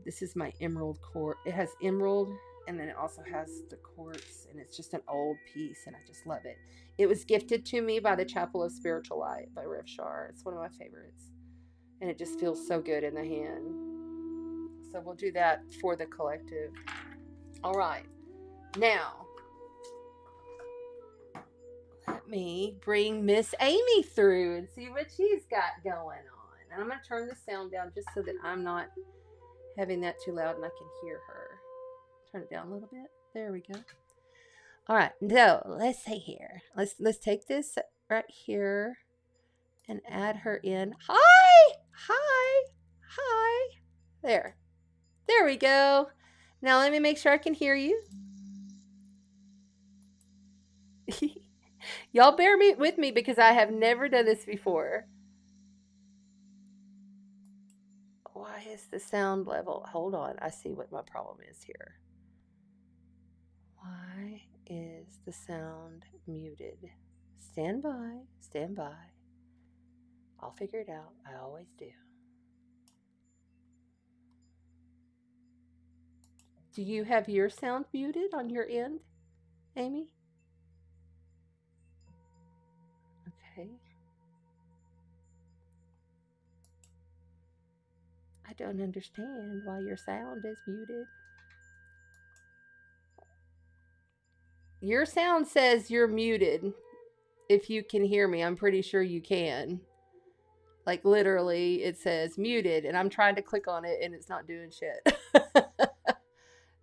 This is my emerald quartz. It has emerald, and then it also has the quartz, and it's just an old piece, and I just love it. It was gifted to me by the Chapel of Spiritual Light by Rev Shar. It's one of my favorites, and it just feels so good in the hand. So we'll do that for the collective. All right, now. Let me bring Miss Amy through and see what she's got going on. And I'm going to turn the sound down just so that I'm not having that too loud and I can hear her. Turn it down a little bit. There we go. All right. So let's see here. Let's take this right here and add her in. Hi. Hi. Hi. There. There we go. Now let me make sure I can hear you. Y'all bear with me because I have never done this before. Why is the sound level? Hold on. I see what my problem is here. Why is the sound muted? Stand by. Stand by. I'll figure it out. I always do. Do you have your sound muted on your end, Amy? Okay. I don't understand why your sound is muted. Your sound says you're muted. If you can hear me, I'm pretty sure you can. Like literally it says muted and I'm trying to click on it and it's not doing shit.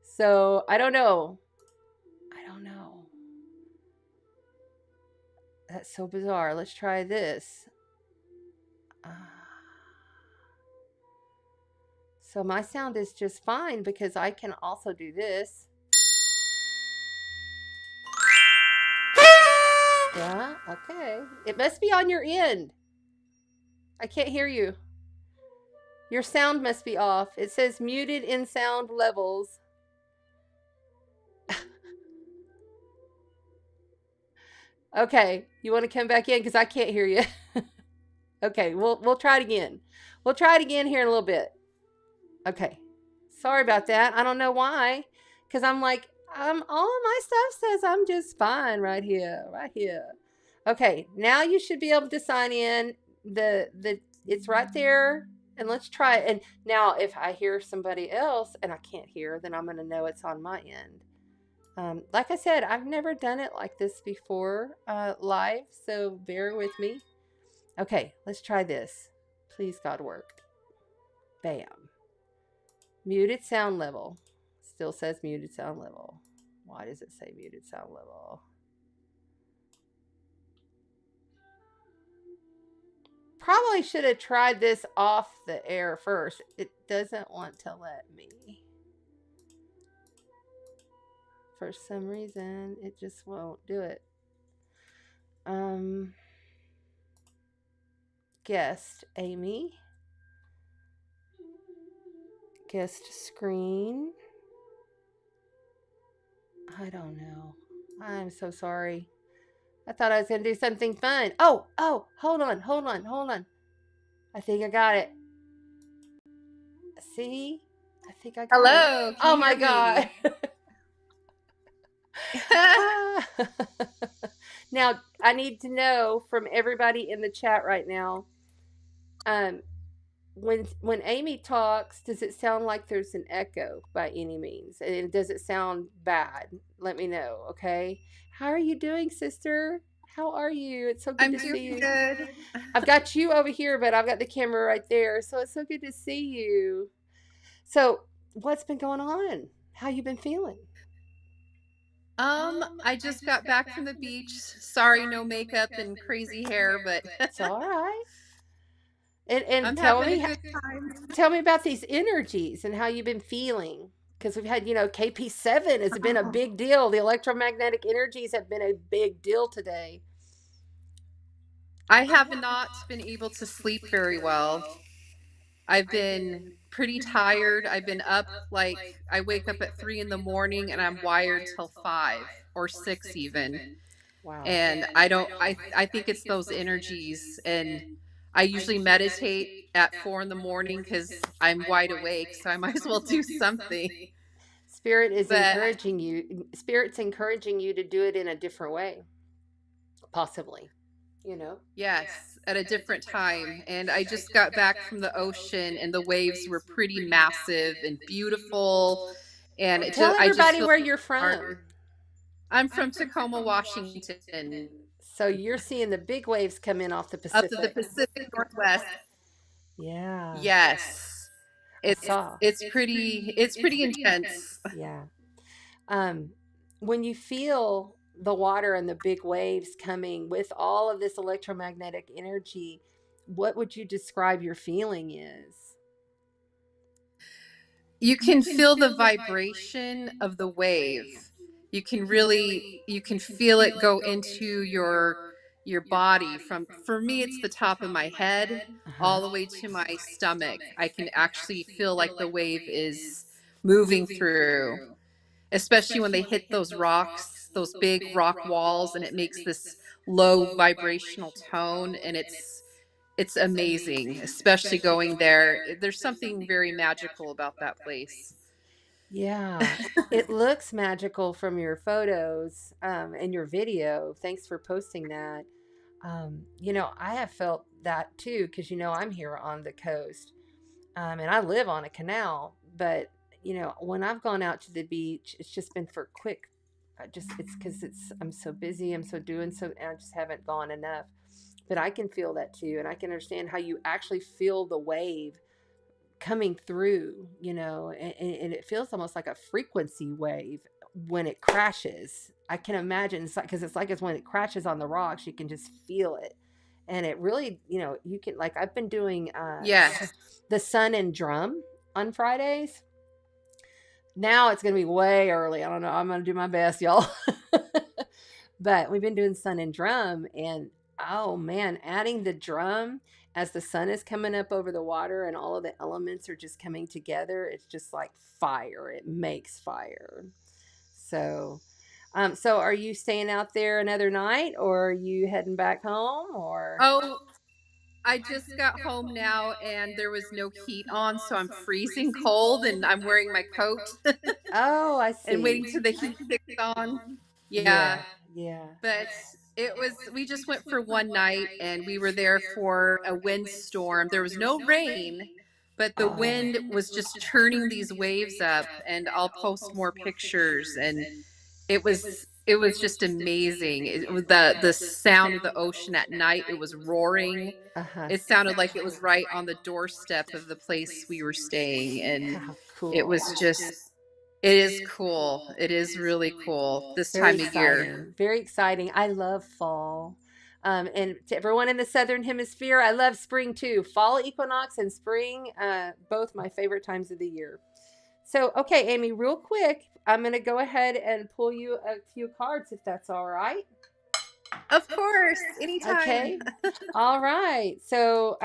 So I don't know. That's so bizarre. Let's try this. So my sound is just fine because I can also do this. Yeah, okay. It must be on your end. I can't hear you. Your sound must be off. It says muted in sound levels. Okay, you want to come back in because I can't hear you. Okay, we'll try it again. We'll try it again here in a little bit. Okay, sorry about that. I don't know why, because I'm like all of my stuff says I'm just fine right here, right here. Okay, now you should be able to sign in. The it's right there, and let's try it. And now if I hear somebody else and I can't hear, then I'm gonna know it's on my end. Like I said, I've never done it like this before live, so bear with me. Okay, let's try this. Please, God, work. Bam. Muted sound level. Still says muted sound level. Why does it say muted sound level? Probably should have tried this off the air first. It doesn't want to let me. For some reason, it just won't do it. Guest Amy. Guest screen. I don't know. I'm so sorry. I thought I was going to do something fun. Oh, hold on. I think I got it. See? I think I got Hello, it. Oh my God. Now, I need to know from everybody in the chat right now, when Amy talks, does it sound like there's an echo by any means? And does it sound bad? Let me know, okay? How are you doing, sister? How are you? It's so good to see you. I'm doing good. I've got you over here, but I've got the camera right there, so it's so good to see you. So, what's been going on? How you been feeling? I just got back from the beach. Sorry, no makeup and crazy hair, but It's all right. And I'm tell having me a good time. tell me about these energies and how you've been feeling, because we've had, KP7 has been a big deal. The electromagnetic energies have been a big deal today. I have not been able to sleep very well. I've been pretty tired. I've been up I wake up at 3 in the morning and I'm wired till 5 or 6 even. Wow. And I think it's those energies, and I usually meditate at 4 in the morning because I'm wide awake, so I might as well do something. Spirit's encouraging you to do it in a different way, possibly. Yes, at a different time. And I just got back from the ocean and the waves were pretty massive and beautiful. And Tell I just everybody feel where you're from. I'm from Tacoma, Washington. So you're seeing the big waves come in off the Up Pacific. to the Pacific Northwest. Yeah. Yes. It's pretty intense. Yeah. When you feel the water and the big waves coming with all of this electromagnetic energy, what would you describe your feeling is? You can feel the vibration of the wave. You can feel it go into your body. For me it's the top of my head all the way to my stomach. I can actually feel like the wave is moving through, especially when they hit those rocks, those big rock walls, and it makes this low vibrational tone, and it's amazing, especially going there. There's something very magical about that place. Yeah, it looks magical from your photos and your video. Thanks for posting that. I have felt that too because I'm here on the coast, and I live on a canal. But when I've gone out to the beach, it's just been for quick. It's because I'm so busy. I'm so doing so, and I just haven't gone enough. But I can feel that too, and I can understand how you actually feel the wave coming through, and it feels almost like a frequency wave when it crashes. I can imagine because it's when it crashes on the rocks, you can just feel it. And it really, you can, like, I've been doing Yes. the sun and drum on Fridays. Now it's going to be way early. I don't know. I'm going to do my best, y'all. But we've been doing sun and drum, and oh man, adding the drum as the sun is coming up over the water and all of the elements are just coming together, it's just like fire. It makes fire. So, so are you staying out there another night, or are you heading back home, or? Oh, I just got home now and there was no heat on, so I'm freezing cold and I'm wearing my coat Oh, I and see. waiting till the heat kicks on. Yeah. Yeah, yeah. But it was, we just went for one night and we were there for a windstorm. There was no rain, but the wind was just churning these waves up, and I'll post more pictures. And it was just amazing. It was the sound of the ocean at night. It was roaring. Uh-huh. It sounded like it was right on the doorstep of the place we were staying, and How it cool. was just, it is cool. It is really cool this Very time of year. exciting. Very exciting. I love fall. And to everyone in the southern hemisphere, I love spring too. Fall equinox and spring, both my favorite times of the year. So, okay, Amy, real quick, I'm going to go ahead and pull you a few cards if that's all right. Of course, anytime. Okay. All right. So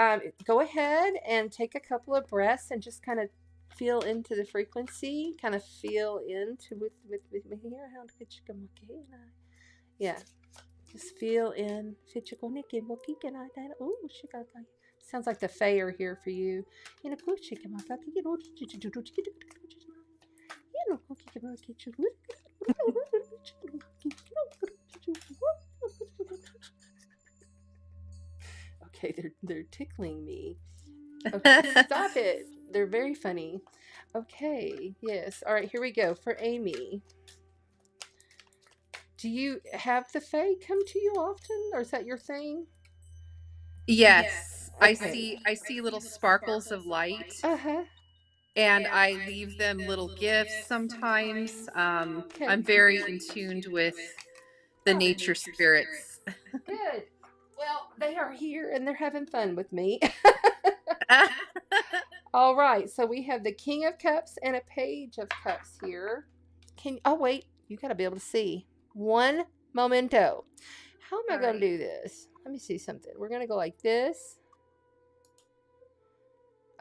go ahead and take a couple of breaths and just kind of feel into the frequency. Kind of feel into with me here. How could you come? Okay. Yeah. Just feel in. Oh, sounds like the Fae are here for you. Okay, they're tickling me. Okay, stop it. They're very funny. Okay, yes. All right, here we go for Amy. Do you have the Fae come to you often, or is that your thing? Yes, Okay. I see little sparkles of light, Uh-huh. and I leave them little gifts sometimes. Okay. I'm very in tuned with the nature spirits. Good. Well, they are here and they're having fun with me. All right, so we have the King of Cups and a Page of Cups here. Oh wait, you got to be able to see. One momento. How am I going to do this? Let me see something. We're going to go like this.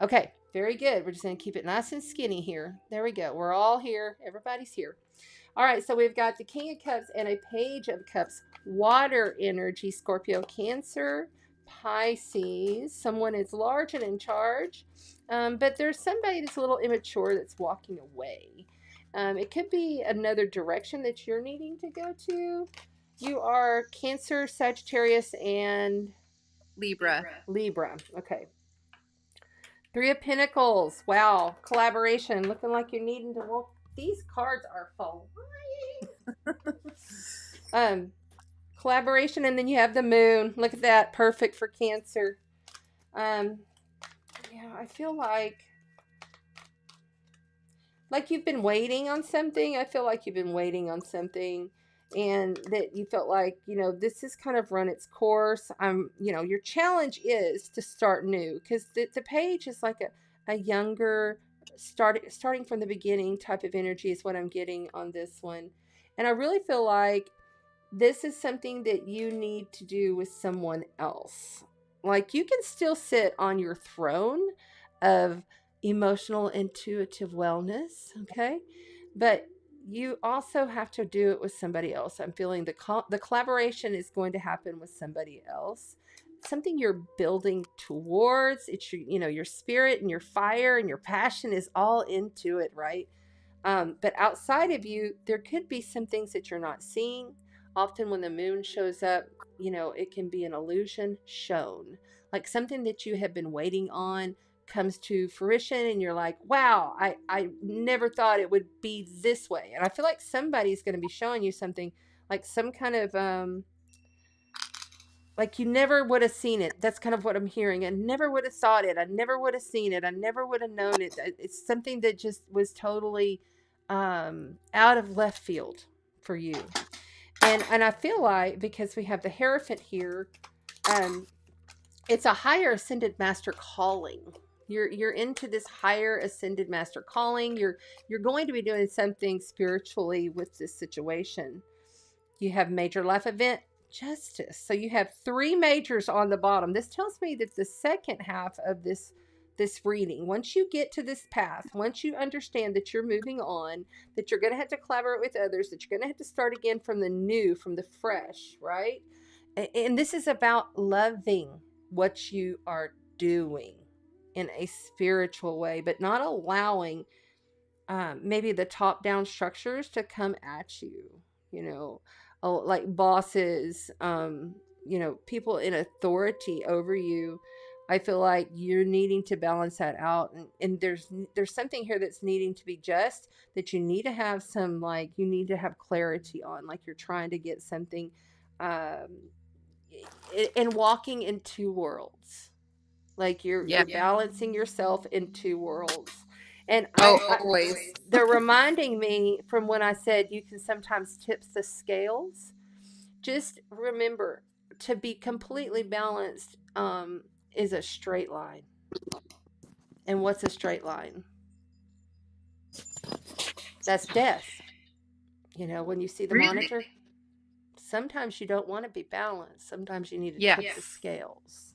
Okay, very good. We're just going to keep it nice and skinny here. There we go. We're all here. Everybody's here. All right, so we've got the King of Cups and a Page of Cups. Water energy, Scorpio, Cancer, Pisces. Someone is large and in charge, but there's somebody that's a little immature that's walking away. It could be another direction that you're needing to go to. You are Cancer, Sagittarius, and Libra. Libra. Okay. Three of Pentacles. Wow. Collaboration. Looking like you're needing to walk. These cards are flying. Collaboration, and then you have the moon. Look at that. Perfect for Cancer. Yeah, I feel like you've been waiting on something. I feel like you've been waiting on something, and that you felt like, this has kind of run its course. Your challenge is to start new, because the page is like a younger, starting from the beginning type of energy is what I'm getting on this one. And I really feel like this is something that you need to do with someone else. Like, you can still sit on your throne of emotional intuitive wellness, okay? But you also have to do it with somebody else. I'm feeling the collaboration is going to happen with somebody else. Something you're building towards. It's your spirit and your fire and your passion is all into it, right? But outside of you, there could be some things that you're not seeing. Often when the moon shows up, it can be an illusion shown. Like something that you have been waiting on comes to fruition and you're like, wow, I never thought it would be this way. And I feel like somebody's going to be showing you something, like some kind of, like you never would have seen it. That's kind of what I'm hearing. I never would have thought it. I never would have seen it. I never would have known it. It's something that just was totally out of left field for you. And I feel like, because we have the Hierophant here, it's a higher ascended master calling. You're into this higher ascended master calling. You're going to be doing something spiritually with this situation. You have major life event, justice. So you have 3 majors on the bottom. This tells me that the second half of this reading, once you get to this path, once you understand that you're moving on, that you're going to have to collaborate with others, that you're going to have to start again from the new, from the fresh, right? And this is about loving what you are doing in a spiritual way, but not allowing maybe the top down structures to come at you, you know, like bosses, people in authority over you. I feel like you're needing to balance that out, and there's something here that's needing to be just, that you need to have some, like, you need to have clarity on, like you're trying to get something, um, and walking in 2 worlds, like you're balancing yourself in 2 worlds. And Always. they're reminding me from when I said you can sometimes tip the scales. Just remember, to be completely balanced is a straight line. And what's a straight line? That's death. You know, when you see the monitor, sometimes you don't want to be balanced. Sometimes you need to tip the scales.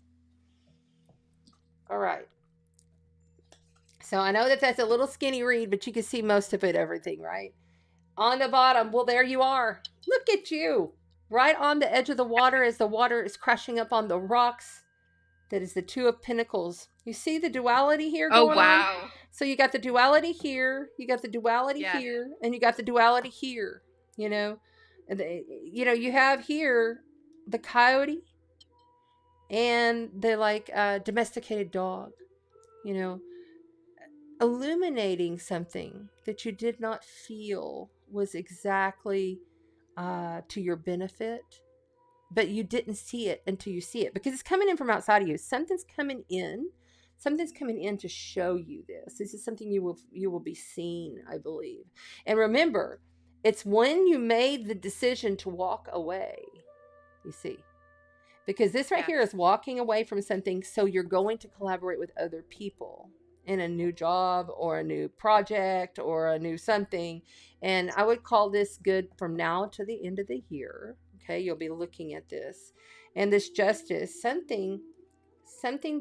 All right. So I know that that's a little skinny read, but you can see most of it, everything, right? On the bottom, well, there you are. Look at you. Right on the edge of the water as the water is crashing up on the rocks. That is the 2 of Pentacles. You see the duality here going on? So you got the duality here, you got the duality here, and you got the duality here, you know? And you have here the coyote and the, like, domesticated dog, you know, illuminating something that you did not feel was exactly to your benefit, but you didn't see it until you see it, because it's coming in from outside of you. Something's coming in to show you this. This is something you will be seeing, I believe. And remember, it's when you made the decision to walk away, you see, because this right here is walking away from something, so you're going to collaborate with other people in a new job or a new project or a new something. And I would call this good from now to the end of the year. Okay, you'll be looking at this. And this justice, something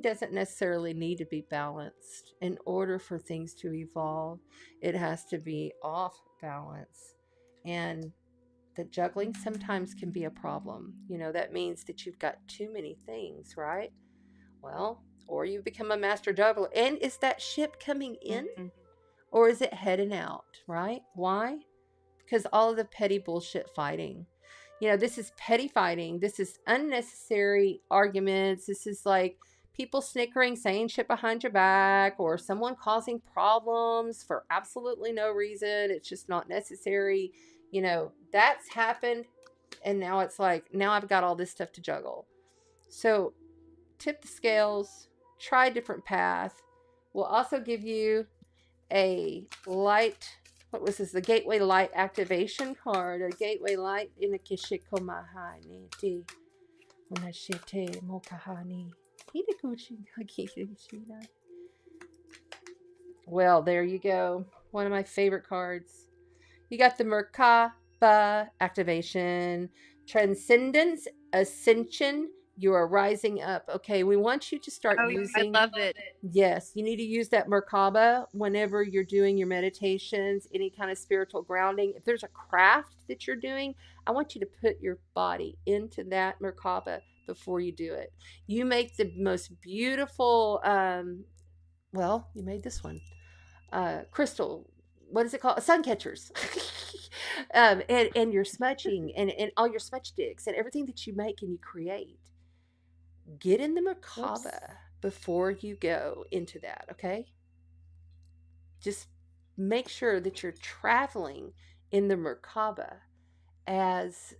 doesn't necessarily need to be balanced in order for things to evolve. It has to be off balance. And the juggling sometimes can be a problem. You know, that means that you've got too many things, right? Well, or you become a master juggler. And is that ship coming in, or is it heading out, right? Why? Because all of the petty bullshit fighting. You know, this is petty fighting. This is unnecessary arguments. This is like people snickering, saying shit behind your back, or someone causing problems for absolutely no reason. It's just not necessary. You know, that's happened. And now it's like, now I've got all this stuff to juggle. So tip the scales, try a different path. We'll also give you a light, what was this? The Gateway Light activation card. A Gateway Light in a Kishiko Mahani. Unashite Mokahani. Well, there you go. One of my favorite cards. You got the Merkaba activation, Transcendence, Ascension. You are rising up. Okay, we want you to start using. I love it. Yes, you need to use that Merkaba whenever you're doing your meditations, any kind of spiritual grounding. If there's a craft that you're doing, I want you to put your body into that Merkaba before you do it. You make the most beautiful, you made this one. Crystal, what is it called? Sun catchers. And your smudging and all your smudge sticks and everything that you make and you create. Get in the Merkaba before you go into that, okay? Just make sure that you're traveling in the Merkaba as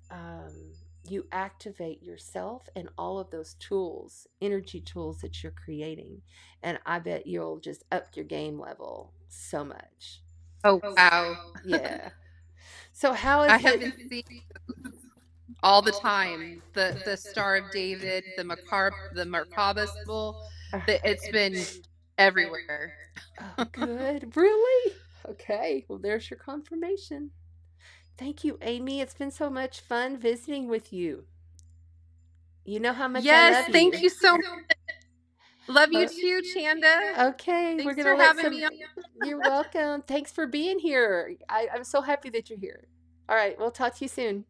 you activate yourself and all of those tools, energy tools that you're creating. And I bet you'll just up your game level so much. Oh, wow. Yeah. So how is I have been seeing all the time the Star of David, the Merkaba symbol. It's been everywhere. Oh, good. Really? Okay. Well, there's your confirmation. Thank you, Amy. It's been so much fun visiting with you. You know how much I Yes, love you. thank you so much. Love you too, Chanda. Okay, Thanks we're for gonna let having some. me on. You're welcome. Thanks for being here. I'm so happy that you're here. All right, we'll talk to you soon.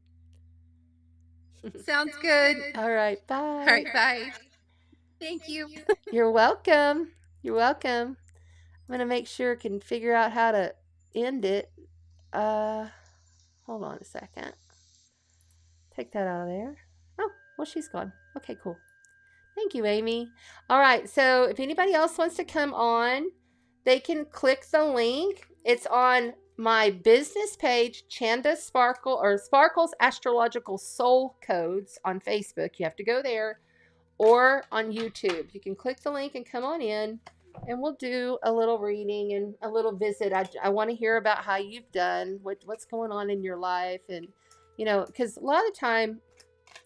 Sounds good. All right, bye. All right, bye. Thank you. You're welcome. You're welcome. I'm gonna make sure I can figure out how to end it. Hold on a second. Take that out of there. Oh, well, she's gone. Okay, cool. Thank you, Amy. All right, so if anybody else wants to come on, they can click the link. It's on my business page, Chanda Sparkle or Sparkles Astrological Soul Codes on Facebook. You have to go there, or on YouTube. You can click the link and come on in, and we'll do a little reading and a little visit. I want to hear about how you've done, what's going on in your life, and because a lot of the time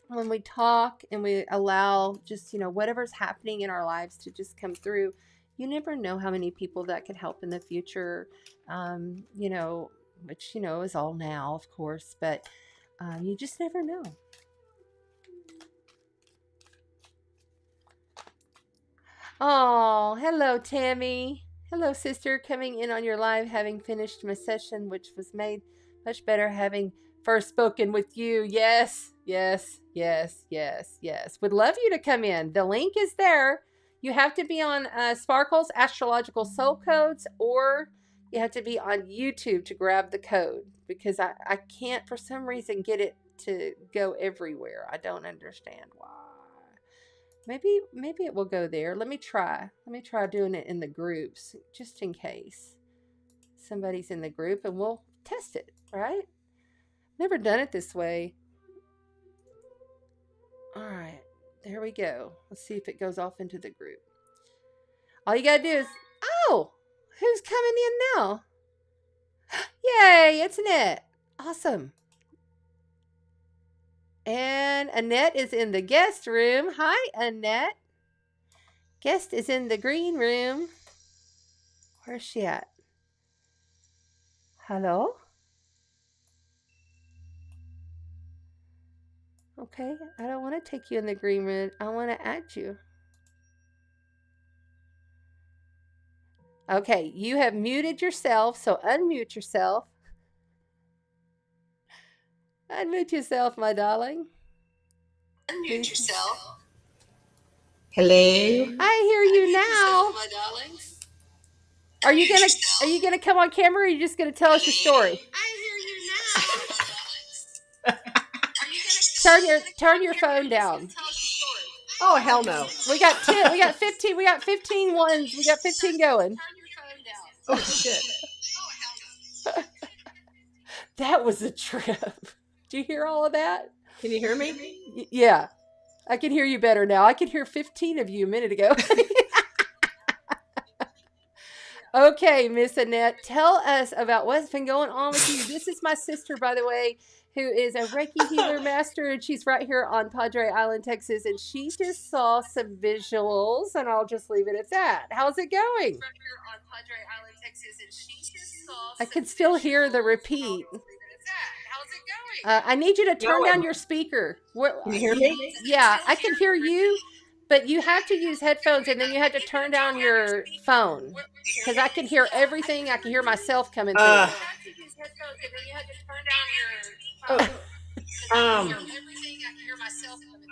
when we talk and we allow just whatever's happening in our lives to just come through, you never know how many people that could help in the future. Which is all now, of course, but you just never know. Oh, hello, Tammy. Hello, sister. Coming in on your live, having finished my session, which was made much better having first spoken with you. Yes, yes, yes, yes, yes. Would love you to come in. The link is there. You have to be on Sparkles Astrological Soul Codes, or you have to be on YouTube to grab the code, because I can't, for some reason, get it to go everywhere. I don't understand why. Maybe it will go there. Let me try doing it in the groups, just in case somebody's in the group, and we'll test it, right? Never done it this way. All right, there we go. Let's see if it goes off into the group. All you gotta do is, oh, who's coming in now? Yay, it's Annette. Awesome. And Annette is in the guest room. Hi, Annette. Guest is in the green room. Where's she at? Hello? Okay, I don't want to take you in the green room. I want to add you. Okay, you have muted yourself, so unmute yourself. Unmute yourself, my darling. Unmute yourself. Hello. I hear you now. My darling. Are you gonna come on camera, or are you just gonna tell us your story? I hear you now. Turn your phone down. Oh, hell no. We got 10. We got 15. We got 15 ones. We got 15 going. Oh shit. That was a trip. Did you hear all of that? Can you hear me? Yeah. I can hear you better now. I could hear 15 of you a minute ago. Okay, Miss Annette, tell us about what's been going on with you. This is my sister, by the way, who is a Reiki healer master, and she's right here on Padre Island, Texas, and she just saw some visuals, and I'll just leave it at that. How's it going? I can still hear the repeat. I need you to turn down your speaker. Can you hear me? Yeah, I can hear you, but you have to use headphones, and then you have to turn down your phone, because I can hear everything. I can hear myself coming through.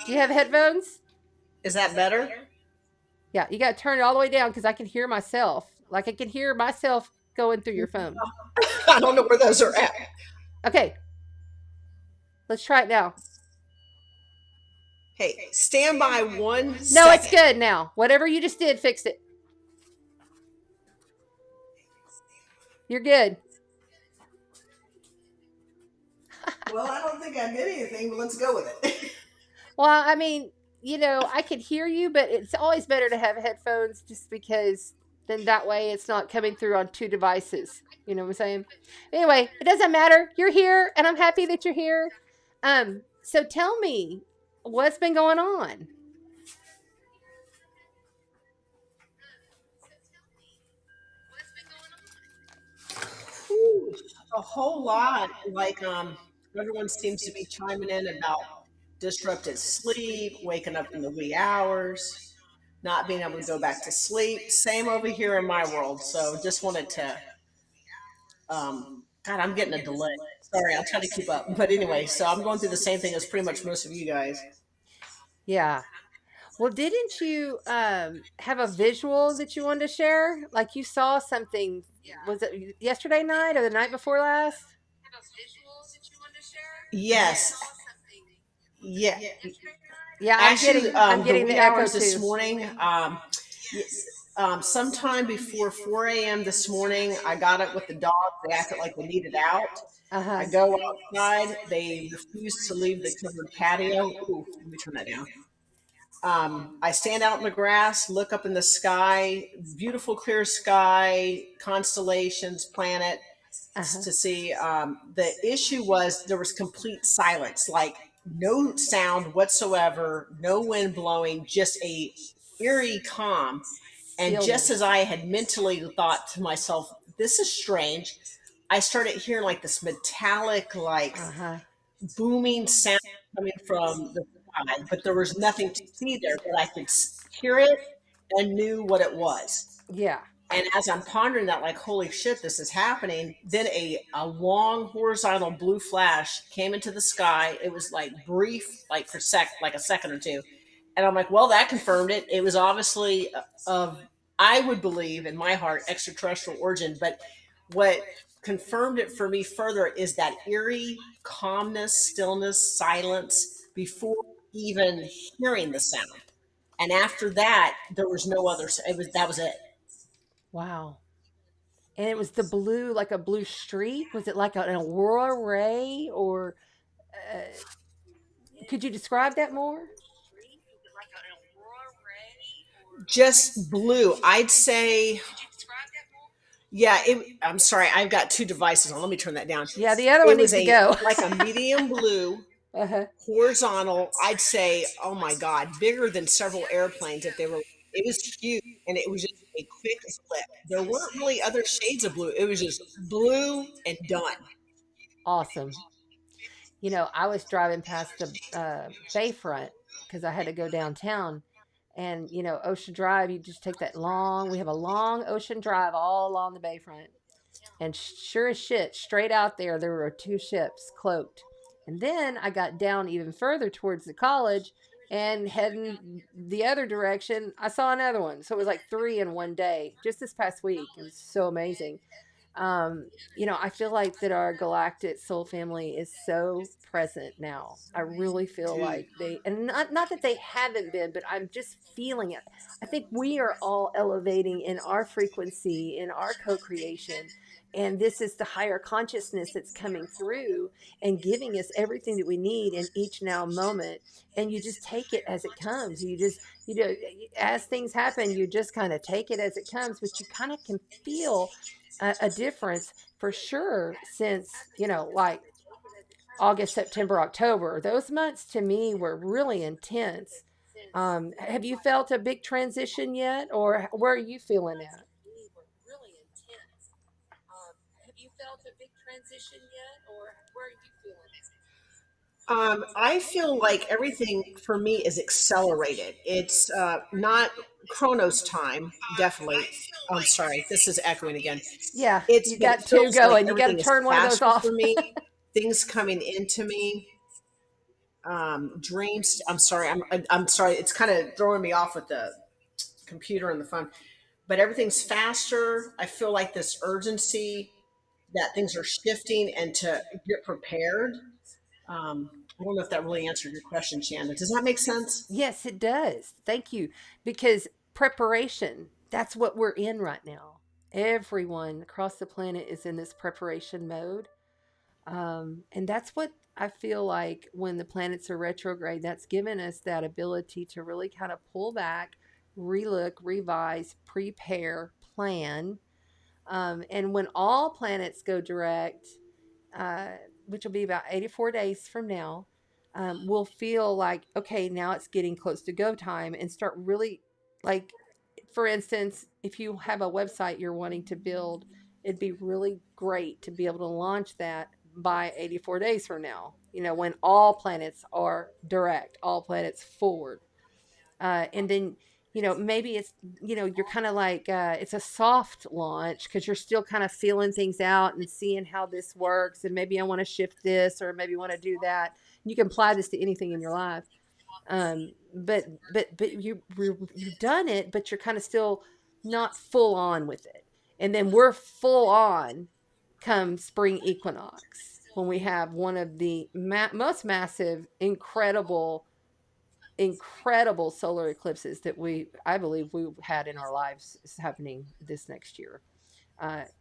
Do you have headphones? Is that better? Yeah, you got to turn it all the way down, because I can hear myself. Like, I can hear myself going through your phone. I don't know where those are at. Okay. Let's try it now. Hey, stand by 1 second. No, it's good now. Whatever you just did, fixed it. You're good. Well, I don't think I did anything, but let's go with it. Well, I mean, I could hear you, but it's always better to have headphones, just because then that way it's not coming through on two devices. You know what I'm saying? Anyway, it doesn't matter. You're here, and I'm happy that you're here. So tell me, what's been going on? a whole lot. Like everyone seems to be chiming in about disrupted sleep, waking up in the wee hours, not being able to go back to sleep. Same over here in my world. So just wanted to God, I'm getting a delay. Sorry, I'll try to keep up. But anyway, so I'm going through the same thing as pretty much most of you guys. Yeah. Well, didn't you have a visual that you wanted to share? Like you saw something, was it yesterday night or the night before last? Yes. Yeah. Yeah, Actually, I'm the getting the wee echo hours this too. morning, y- sometime before 4 a.m. this morning, I got up with the dogs. They acted like they needed out. I Uh-huh. go outside. They refuse to leave the covered patio. Ooh, let me turn that down. I stand out in the grass, look up in the sky, beautiful clear sky, constellations, planet Uh-huh. to see. The issue was there was complete silence, like no sound whatsoever, no wind blowing, just a eerie calm. And just as Stillness. I had mentally thought to myself, this is strange, I started hearing like this metallic, like Uh-huh. booming sound coming from the sky, but there was nothing to see there, but I could hear it and knew what it was. Yeah. And as I'm pondering that, like, holy shit, this is happening, then a long horizontal blue flash came into the sky. It was like brief, like for like a second or two. And I'm like, well, that confirmed it. It was obviously of, I would believe in my heart, extraterrestrial origin. But what confirmed it for me further is that eerie calmness, stillness, silence before even hearing the sound. And after that, there was no other. It was that was it. Wow. And it was the blue, like a blue streak. Was it like an aurora ray, or uh, could you describe that more? Just blue. I'd say, yeah. I'm sorry. I've got two devices on. Let me turn that down. Yeah, the other one It needs was to go. like a medium blue, Uh-huh. horizontal. I'd say, oh my god, bigger than several airplanes if they were. It was huge, and it was just a quick flip. There weren't really other shades of blue. It was just blue and done. Awesome. I was driving past the Bayfront because I had to go downtown. And, Ocean Drive, you just take that long, we have a long Ocean Drive all along the Bayfront. And sure as shit, straight out there, there were two ships cloaked. And then I got down even further towards the college and heading the other direction, I saw another one. So it was like three in one day, just this past week. It was so amazing. I feel like that our galactic soul family is so present now. I really feel like they, and not that they haven't been, but I'm just feeling it. I think we are all elevating in our frequency, in our co-creation. And this is the higher consciousness that's coming through and giving us everything that we need in each now moment. And you just take it as it comes. As things happen, you just kind of take it as it comes, but you kind of can feel a difference for sure since, like August, September, October. Those months to me were really intense. Have you felt a big transition yet, or where are you feeling at? I feel like everything for me is accelerated. It's not Chronos time, definitely. I'm sorry, this is echoing again. Yeah, It's you but it got two feels like going. You got to everything is turn one of those faster for off. me. Things coming into me, dreams. I'm sorry. It's kind of throwing me off with the computer and the phone. But everything's faster. I feel like this urgency that things are shifting and to get prepared. I don't know if that really answered your question, Chanda. Does that make sense? Yes, it does. Thank you. Because preparation, that's what we're in right now. Everyone across the planet is in this preparation mode. And that's what I feel like when the planets are retrograde, that's given us that ability to really kind of pull back, relook, revise, prepare, plan. And when all planets go direct, uh, which will be about 84 days from now, we'll feel like, okay, now it's getting close to go time and start really, like, for instance, if you have a website you're wanting to build It'd be really great to be able to launch that by 84 days from now, when all planets are direct, all planets forward. And then, maybe it's, you're kind of like, it's a soft launch because you're still kind of feeling things out and seeing how this works. And maybe I want to shift this, or maybe want to do that. You can apply this to anything in your life. But you've done it, but you're kind of still not full on with it. And then we're full on come spring equinox, when we have one of the most massive, incredible solar eclipses that I believe we've had in our lives, is happening this next year,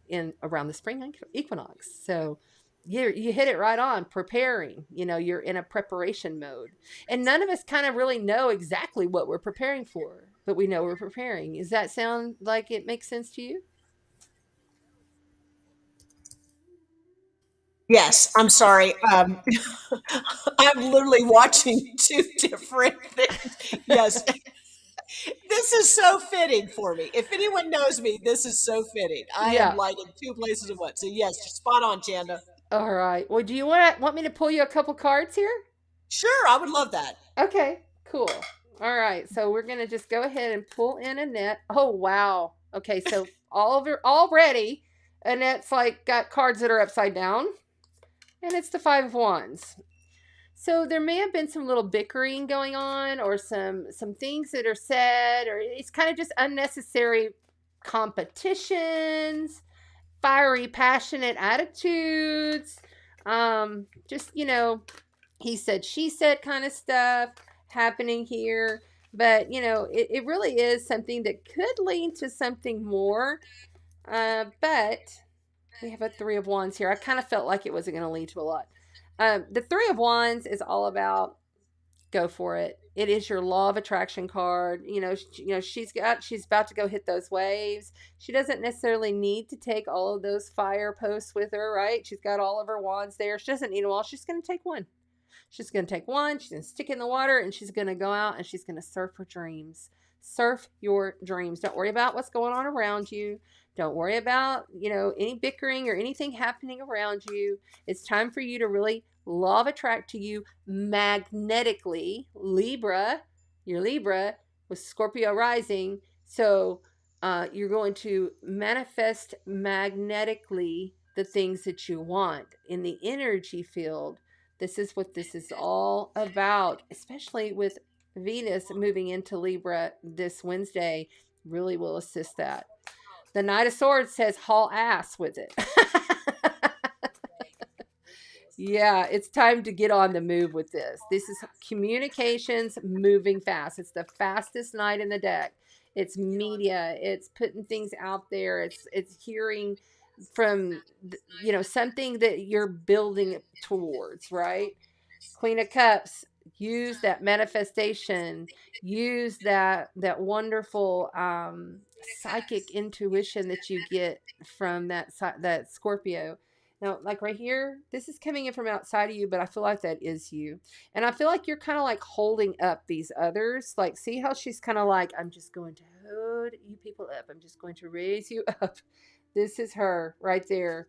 in around the spring equinox. So you hit it right on. Preparing, you're in a preparation mode, and none of us kind of really know exactly what we're preparing for, but we know we're preparing. Does that sound like it makes sense to you? Yes, I'm sorry. I'm literally watching two different things. Yes, this is so fitting for me. If anyone knows me, this is so fitting. I am Yeah. like in two places at once. So yes, spot on, Chanda. All right. Well, do you want me to pull you a couple cards here? Sure, I would love that. Okay, cool. All right, so we're gonna just go ahead and pull in Annette. Oh wow. Okay, so already, Annette's like got cards that are upside down, and it's the Five of Wands. So there may have been some little bickering going on, or some things that are said, or it's kind of just unnecessary competitions, fiery, passionate attitudes. Just he said, she said kind of stuff happening here. But, it really is something that could lead to something more. But we have a Three of Wands here. I kind of felt like it wasn't going to lead to a lot. The Three of Wands is all about go for it. It is your law of attraction card. She's about to go hit those waves. She doesn't necessarily need to take all of those fire posts with her, right? She's got all of her wands there. She doesn't need them all. She's going to take one. She's going to take one, she's going to stick it in the water, and she's going to go out and she's going to surf her dreams. Surf your dreams. Don't worry about what's going on around you. Don't worry about, any bickering or anything happening around you. It's time for you to really law of attract to you magnetically. Libra, you're Libra with Scorpio rising. So you're going to manifest magnetically the things that you want in the energy field. This is what this is all about, especially with Venus moving into Libra this Wednesday. Really will assist that. The Knight of Swords says haul ass with it. Yeah, it's time to get on the move with this. This is communications moving fast. It's the fastest knight in the deck. It's media. It's putting things out there. It's hearing from, something that you're building towards, right? Queen of Cups, use that manifestation, use that wonderful psychic intuition that you get from that Scorpio. Now, like right here, this is coming in from outside of you, but I feel like that is you. And I feel like you're kind of like holding up these others. Like, see how she's kind of like, I'm just going to hold you people up. I'm just going to raise you up. This is her right there,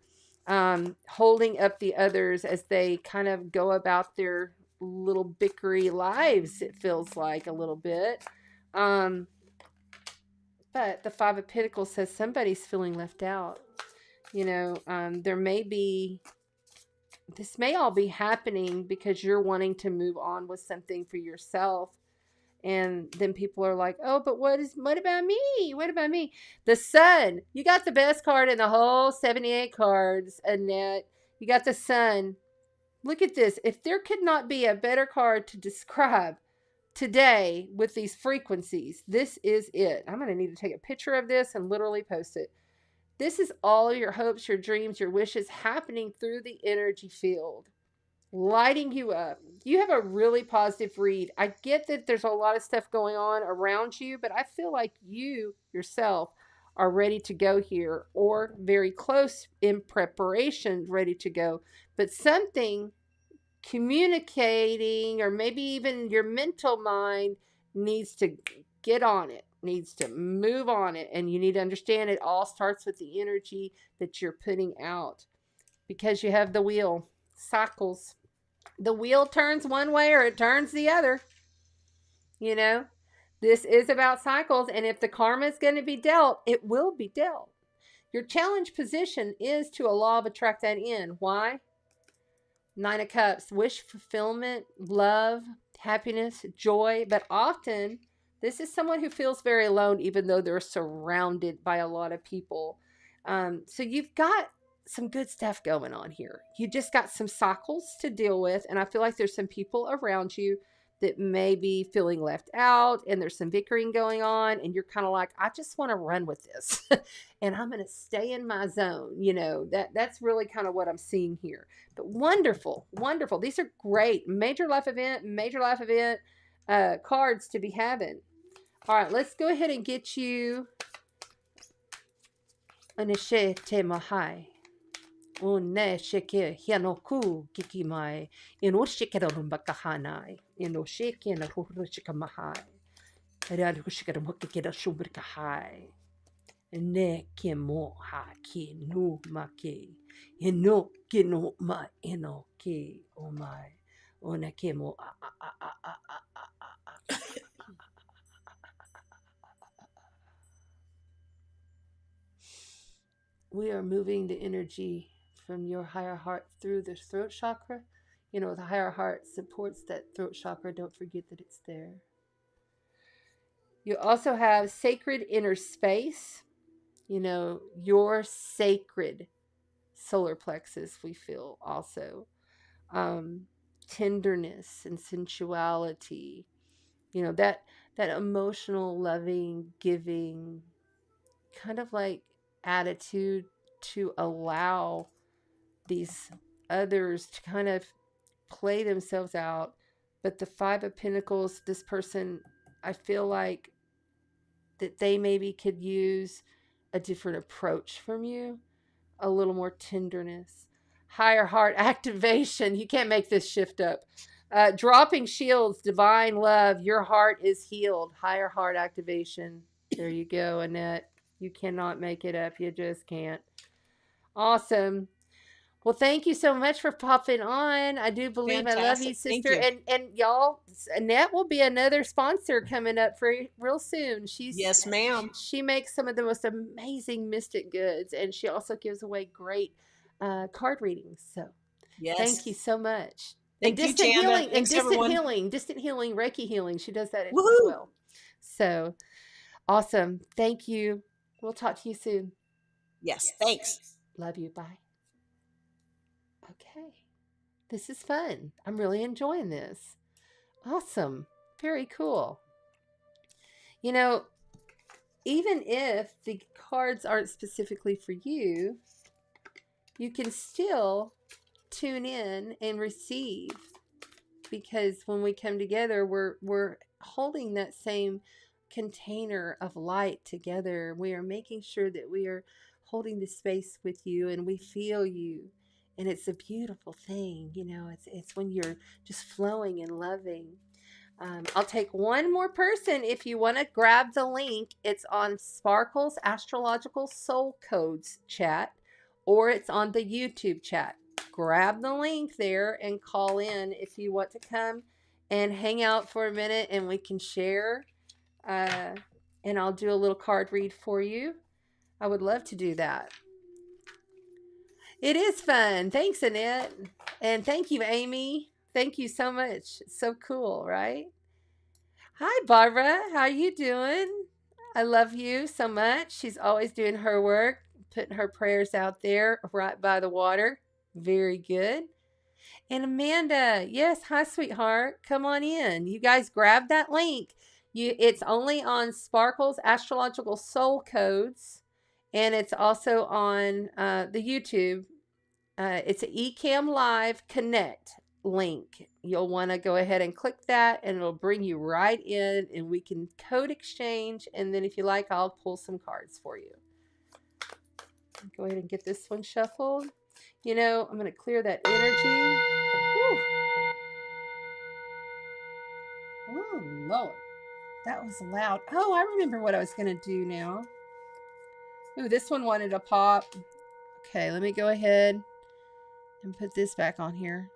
holding up the others as they kind of go about their little bickery lives, it feels like a little bit. But the Five of Pentacles says somebody's feeling left out. There may be, this may all be happening because you're wanting to move on with something for yourself. And then people are like, oh, but what about me? What about me? The Sun. You got the best card in the whole 78 cards, Annette. You got the Sun. Look at this. If there could not be a better card to describe today with these frequencies, this is it. I'm going to need to take a picture of this and literally post it. This is all your hopes, your dreams, your wishes happening through the energy field, lighting you up. You have a really positive read. I get that there's a lot of stuff going on around you, but I feel like you yourself are ready to go here, or very close in preparation, ready to go. But something communicating, or maybe even your mental mind, needs to get on it. needs to move on it. And you need to understand it all starts with the energy that you're putting out, because you have the wheel, cycles. The wheel turns one way or it turns the other. You know, this is about cycles. And if the karma is going to be dealt, it will be dealt. Your challenge position is to a law of attract that in. Why? 9 of Cups, wish fulfillment, love, happiness, joy. But often, this is someone who feels very alone, even though they're surrounded by a lot of people. So you've got some good stuff going on here. You just got some cycles to deal with. And I feel like there's some people around you that may be feeling left out, and there's some bickering going on, and you're kind of like, I just want to run with this and I'm going to stay in my zone. You know, that's really kind of what I'm seeing here. But wonderful, wonderful. These are great major life event cards to be having. All right, let's go ahead and get you Anishe Te Mahai. Une sheke hianoku kikimai. Ino shikerum bakahanai. Ino sheke na hurushika mahai. Radu shikerum hukikida shumbrika hai. Ne kimo ha ki nu ma ki. Ino kino ma ino ki o mai. Ona kimo We are moving the energy from your higher heart through the throat chakra. You know, the higher heart supports that throat chakra. Don't forget that it's there. You also have sacred inner space. You know, your sacred solar plexus, we feel also. Tenderness and sensuality. You know, that emotional, loving, giving kind of like attitude to allow these others to kind of play themselves out. But the 5 of Pentacles, this person, I feel like that they maybe could use a different approach from you, a little more tenderness. Higher heart activation. You can't make this shift up. Dropping shields, divine love. Your heart is healed. Higher heart activation. There you go, Annette. You cannot make it up. You just can't. Awesome. Well, thank you so much for popping on. I do believe Fantastic. I love you, sister. You. And y'all, Annette will be another sponsor coming up for real soon. Yes, ma'am. She makes some of the most amazing mystic goods, and she also gives away great card readings. So, yes, thank you so much. Thank and distant you, Chanda. healing, Thanks, and distant healing, Reiki healing. She does that as Woohoo! well. So, awesome. Thank you. We'll talk to you soon. Yes, thanks. Love you. Bye. Okay. This is fun. I'm really enjoying this. Awesome. Very cool. You know, even if the cards aren't specifically for you, you can still tune in and receive, because when we come together, we're holding that same container of light together. We are making sure that we are holding the space with you, and we feel you. And it's a beautiful thing, you know, it's when you're just flowing and loving. I'll take one more person. If you want to grab the link, it's on Sparkles Astrological Soul Codes chat, or it's on the YouTube chat. Grab the link there and call in if you want to come and hang out for a minute, and we can share. And I'll do a little card read for you. I would love to do that. It is fun. Thanks, Annette. And thank you, Amy. Thank you so much. It's so cool, right? Hi, Barbara. How you doing? I love you so much. She's always doing her work, putting her prayers out there right by the water. Very good. And Amanda, yes, hi, sweetheart. Come on in. You guys grab that link. It's only on Sparkles Astrological Soul Codes, and it's also on the YouTube. It's an Ecamm Live Connect link. You'll want to go ahead and click that, and it'll bring you right in, and we can code exchange. And then if you like, I'll pull some cards for you. Go ahead and get this one shuffled. You know, I'm going to clear that energy. Whew. Oh, Lord. That was loud. Oh, I remember what I was going to do now. Ooh, this one wanted to pop. Okay, let me go ahead and put this back on here.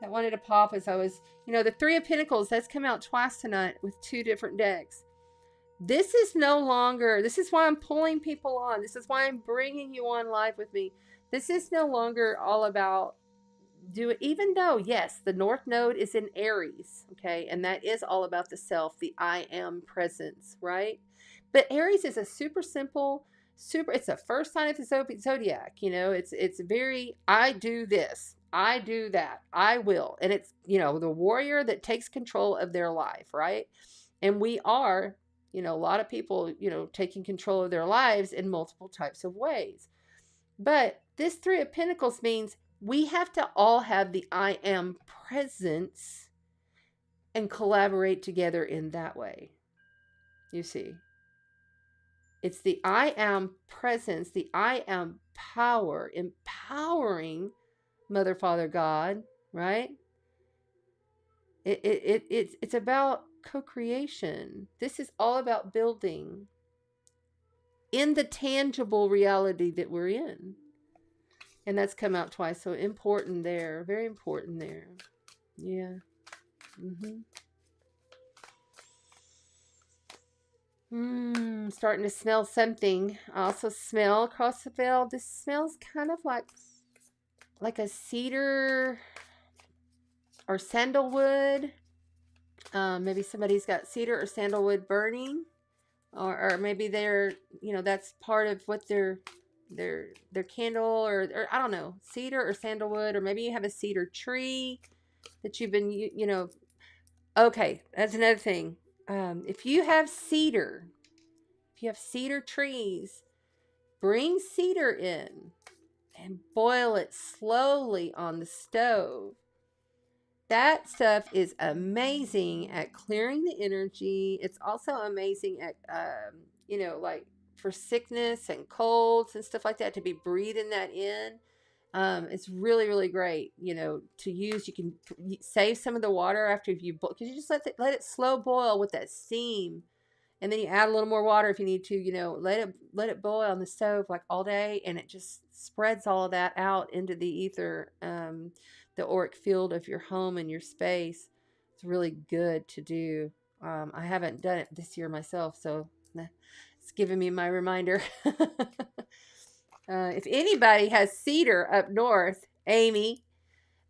That wanted to pop as I was, the Three of Pentacles, that's come out twice tonight with 2 different decks. This is no longer, this is why I'm pulling people on. This is why I'm bringing you on live with me. This is no longer all about even though, yes, the North Node is in Aries, okay, and that is all about the self, the I am presence, right? But Aries is a super simple, it's the first sign of the zodiac, it's very, I do this, I do that, I will, and it's, the warrior that takes control of their life, right? And we are, a lot of people, taking control of their lives in multiple types of ways. But this Three of Pentacles means we have to all have the I am presence and collaborate together in that way. You see, it's the I am presence, the I am power, empowering Mother, Father, God, right? It's about co-creation. This is all about building in the tangible reality that we're in. And that's come out twice. So important there. Very important there. Yeah. Starting to smell something. I also smell across the veil. This smells kind of like a cedar or sandalwood. Maybe somebody's got cedar or sandalwood burning. Or maybe they're, that's part of what their candle or I don't know, cedar or sandalwood, or maybe you have a cedar tree that you've been, okay, that's another thing. If you have cedar trees, bring cedar in and boil it slowly on the stove. That stuff is amazing at clearing the energy. It's also amazing at, like for sickness and colds and stuff like that, to be breathing that in. It's really, really great, to use. You can save some of the water after you boil, because you just let it slow boil with that steam. And then you add a little more water if you need to, let it boil on the stove like all day, and it just spreads all of that out into the ether, the auric field of your home and your space. It's really good to do. I haven't done it this year myself, so it's giving me my reminder. If anybody has cedar up north, Amy,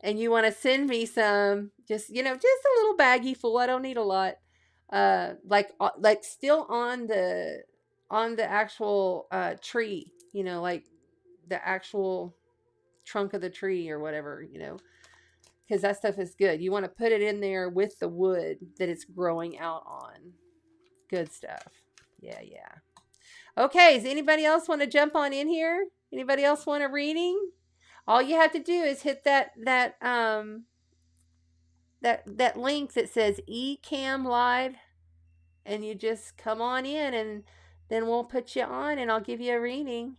and you want to send me some, just a little baggie full. I don't need a lot. Like still on the actual tree, like the actual trunk of the tree or whatever, because that stuff is good. You want to put it in there with the wood that it's growing out on. Good stuff. Yeah. Okay, does anybody else want to jump on in here? Anybody else want a reading? All you have to do is hit that link that says eCam Live, and you just come on in, and then we'll put you on and I'll give you a reading.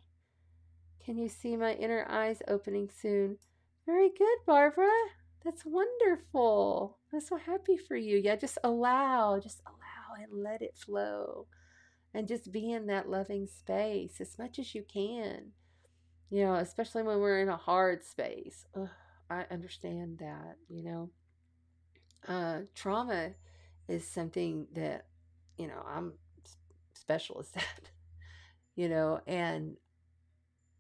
Can you see my inner eyes opening soon? Very good, Barbara. That's wonderful. I'm so happy for you. Yeah, just allow and let it flow. And just be in that loving space as much as you can. Especially when we're in a hard space. Ugh, I understand that, trauma is something that, I'm special as that, and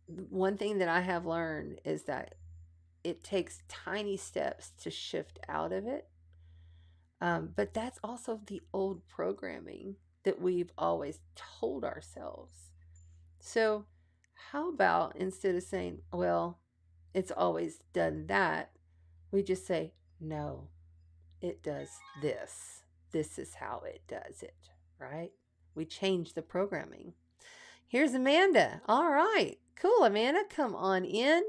one thing that I have learned is that it takes tiny steps to shift out of it. But that's also the old programming that we've always told ourselves. So how about, instead of saying, well, it's always done that, we just say, no, it does this. This is how it does it, right? We change the programming. Here's Amanda. All right. Cool, Amanda. Come on in.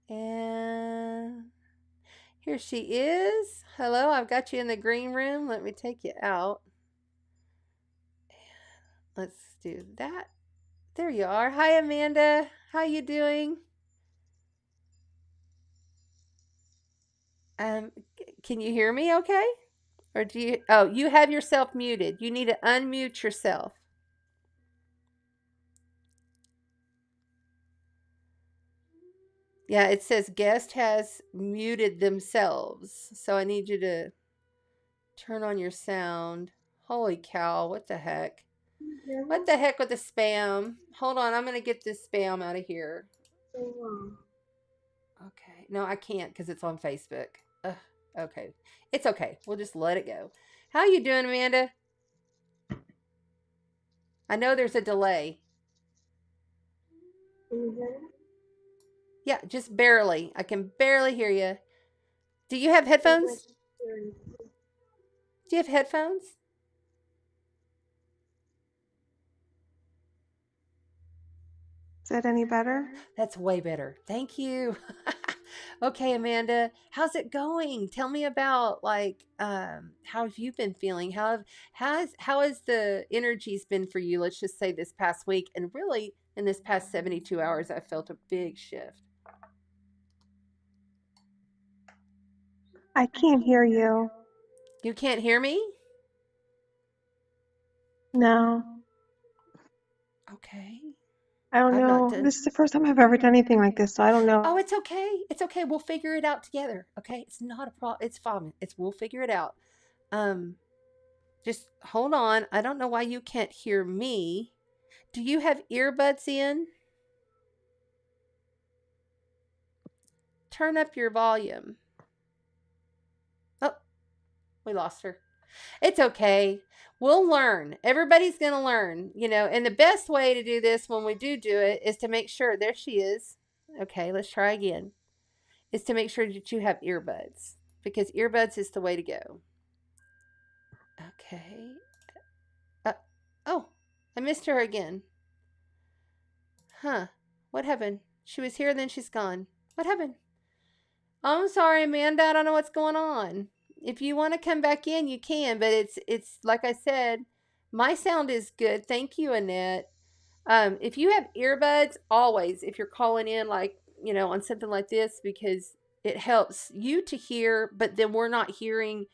And here she is. Hello, I've got you in the green room. Let me take you out. Let's do that. There you are. Hi, Amanda. How you doing? Can you hear me okay? Or do you? Oh, you have yourself muted. You need to unmute yourself. Yeah, it says guest has muted themselves. So I need you to turn on your sound. Holy cow, what the heck? What the heck with the spam? Hold on, I'm going to get this spam out of here. Okay. No, I can't because it's on Facebook. Ugh, okay. It's okay. We'll just let it go. How you doing, Amanda? I know there's a delay. Yeah, just barely. I can barely hear you. Do you have headphones? Do you have headphones? Is that any better? That's way better. Thank you. Okay, Amanda, how's it going? Tell me about how have you been feeling? How has the energies been for you? Let's just say this past week, and really in this past 72 hours, I felt a big shift. I can't hear you. You can't hear me? No. Okay. I don't I've not know. done. This is the first time I've ever done anything like this, so I don't know. Oh, it's okay. It's okay. We'll figure it out together. Okay, it's not a problem. It's fine. We'll figure it out. Just hold on. I don't know why you can't hear me. Do you have earbuds in? Turn up your volume. Oh, we lost her. It's okay. We'll learn. Everybody's going to learn, and the best way to do this when we do it is to make sure. There she is. Okay, let's try again. Is to make sure that you have earbuds, because earbuds is the way to go. Okay. Oh, I missed her again. Huh. What happened? She was here, then she's gone. What happened? I'm sorry, Amanda. I don't know what's going on. If you want to come back in, you can, but it's like I said, my sound is good. Thank you, Annette. If you have earbuds, always, if you're calling in, on something like this, because it helps you to hear, but then we're not hearing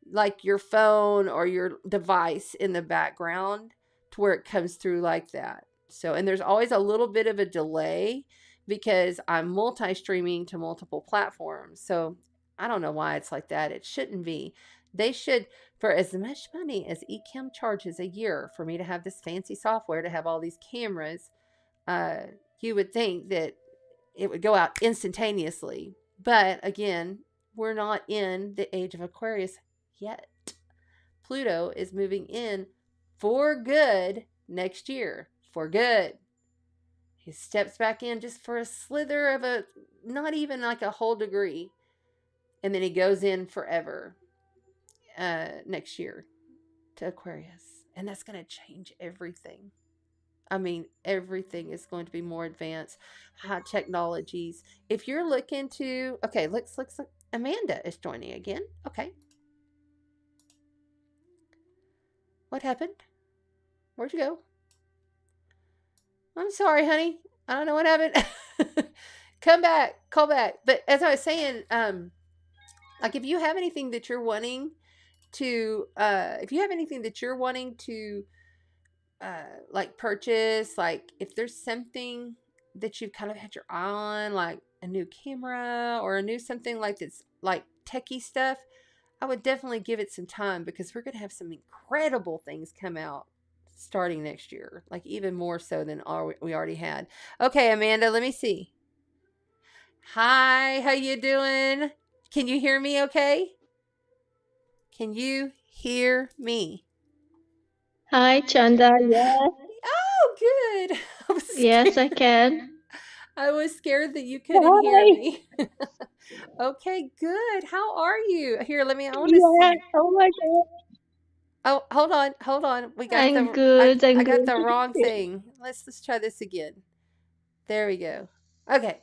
like your phone or your device in the background to where it comes through like that. So, and there's always a little bit of a delay because I'm multi-streaming to multiple platforms. So I don't know why it's like that. It shouldn't be. They should, for as much money as Ecamm charges a year for me to have this fancy software to have all these cameras, you would think that it would go out instantaneously. But again, we're not in the age of Aquarius yet. Pluto is moving in for good next year. For good. He steps back in just for a slither of not even like a whole degree. And then he goes in forever next year to Aquarius. And that's going to change everything. I mean, everything is going to be more advanced, high technologies. If you're looking to, okay, looks. Amanda is joining again. Okay. What happened? Where'd you go? I'm sorry, honey. I don't know what happened. Come back, call back. But as I was saying, like if you have anything that you're wanting to, like purchase, like if there's something that you've kind of had your eye on, like a new camera or a new something like that's like techie stuff, I would definitely give it some time because we're going to have some incredible things come out starting next year, like even more so than we already had. Okay, Amanda, let me see. Hi, how you doing? Can you hear me okay? Can you hear me? Hi, Chanda. Yes, Oh, good. yes, I can. I was scared that you couldn't hear me. Okay, good. How are you? Here, I want to Yeah. see. Oh my God. Oh, hold on. I'm good. I'm I got good. the wrong thing. Let's try this again. There we go. Okay.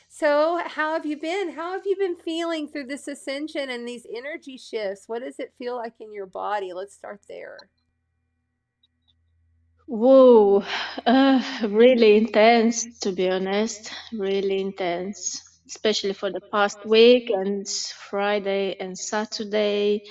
So, how have you been? How have you been feeling through this ascension and these energy shifts? What does it feel like in your body? Let's start there. Whoa, really intense, to be honest. Really intense, especially for the past week and Friday and Saturday.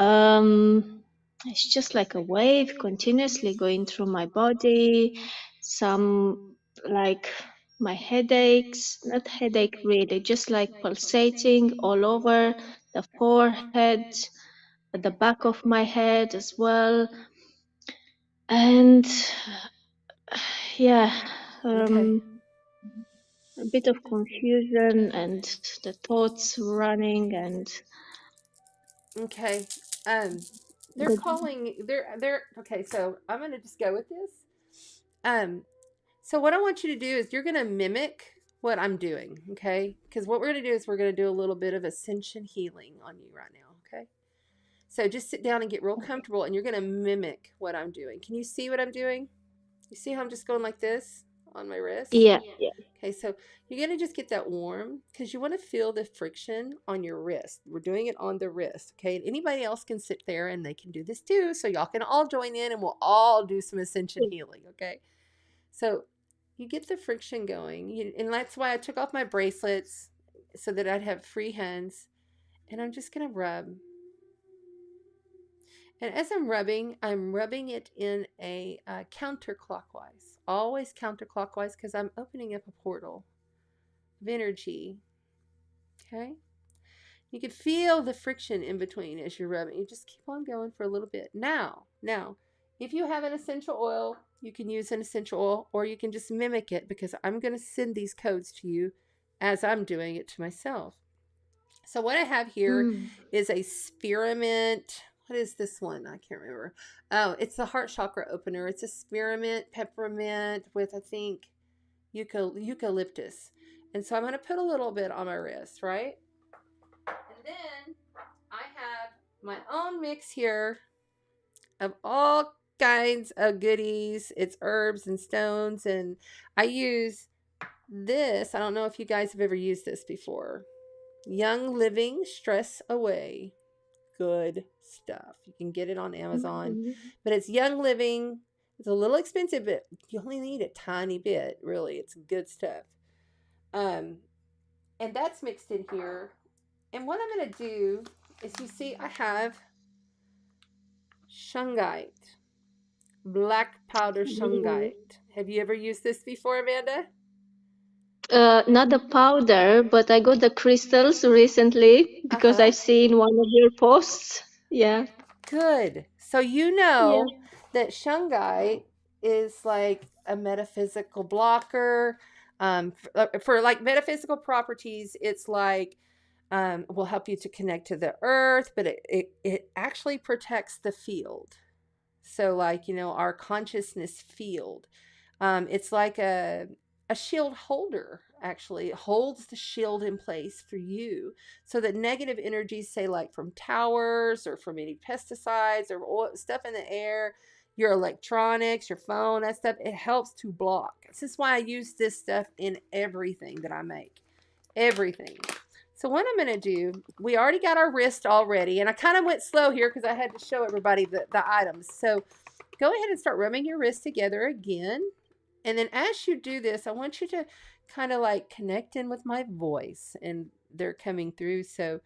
It's just like a wave continuously going through my body. Some like my headaches, not headache really, just like pulsating all over the forehead, at the back of my head as well. And yeah, Okay. a bit of confusion and the thoughts running and Okay. Um, they're the calling. They're okay. So I'm gonna just go with this. So what I want you to do is you're gonna mimic what I'm doing. Okay. Because what we're gonna do is we're gonna do a little bit of ascension healing on you right now. Okay. So just sit down and get real comfortable, and you're gonna mimic what I'm doing. Can you see what I'm doing? You see how I'm just going like this on my wrist? yeah, yeah. Okay, so you're going to just get that warm because you want to feel the friction on your wrist. We're doing it on the wrist, okay? And anybody else can sit there and they can do this too. So y'all can all join in and we'll all do some ascension healing, okay? So you get the friction going. And that's why I took off my bracelets so that I'd have free hands. And I'm just going to rub. And as I'm rubbing it in a counterclockwise. Always counterclockwise because I'm opening up a portal of energy. Okay? You can feel the friction in between as you're rubbing. You just keep on going for a little bit. Now, if you have an essential oil, you can use an essential oil or you can just mimic it because I'm going to send these codes to you as I'm doing it to myself. So what I have here is a spearmint. What is this one? I can't remember. Oh, it's the heart chakra opener. It's a spearmint peppermint with, I think, eucalyptus. And so I'm going to put a little bit on my wrist, right? And then I have my own mix here of all kinds of goodies. It's herbs and stones. And I use this. I don't know if you guys have ever used this before. Young Living Stress Away. Good stuff. You can get it on Amazon. But it's Young Living. It's a little expensive, but you only need a tiny bit, really. It's good stuff. And that's mixed in here. And what I'm going to do is, you see, I have shungite, black powder shungite. Have you ever used this before, Amanda? Not the powder, but I got the crystals recently because I've seen one of your posts. Yeah. Good. So you know that shungite is like a metaphysical blocker. For like metaphysical properties, it's like will help you to connect to the earth, but it actually protects the field. So like, our consciousness field. It's like a shield holder, actually. It holds the shield in place for you so that negative energies, say like from towers or from any pesticides or oil, stuff in the air, your electronics, your phone, that stuff, it helps to block. This is why I use this stuff in everything that I make. Everything. So what I'm going to do, we already got our wrist already, and I kind of went slow here because I had to show everybody the items. So go ahead and start rubbing your wrist together again. And then as you do this, I want you to kind of like connect in with my voice, and they're coming through. So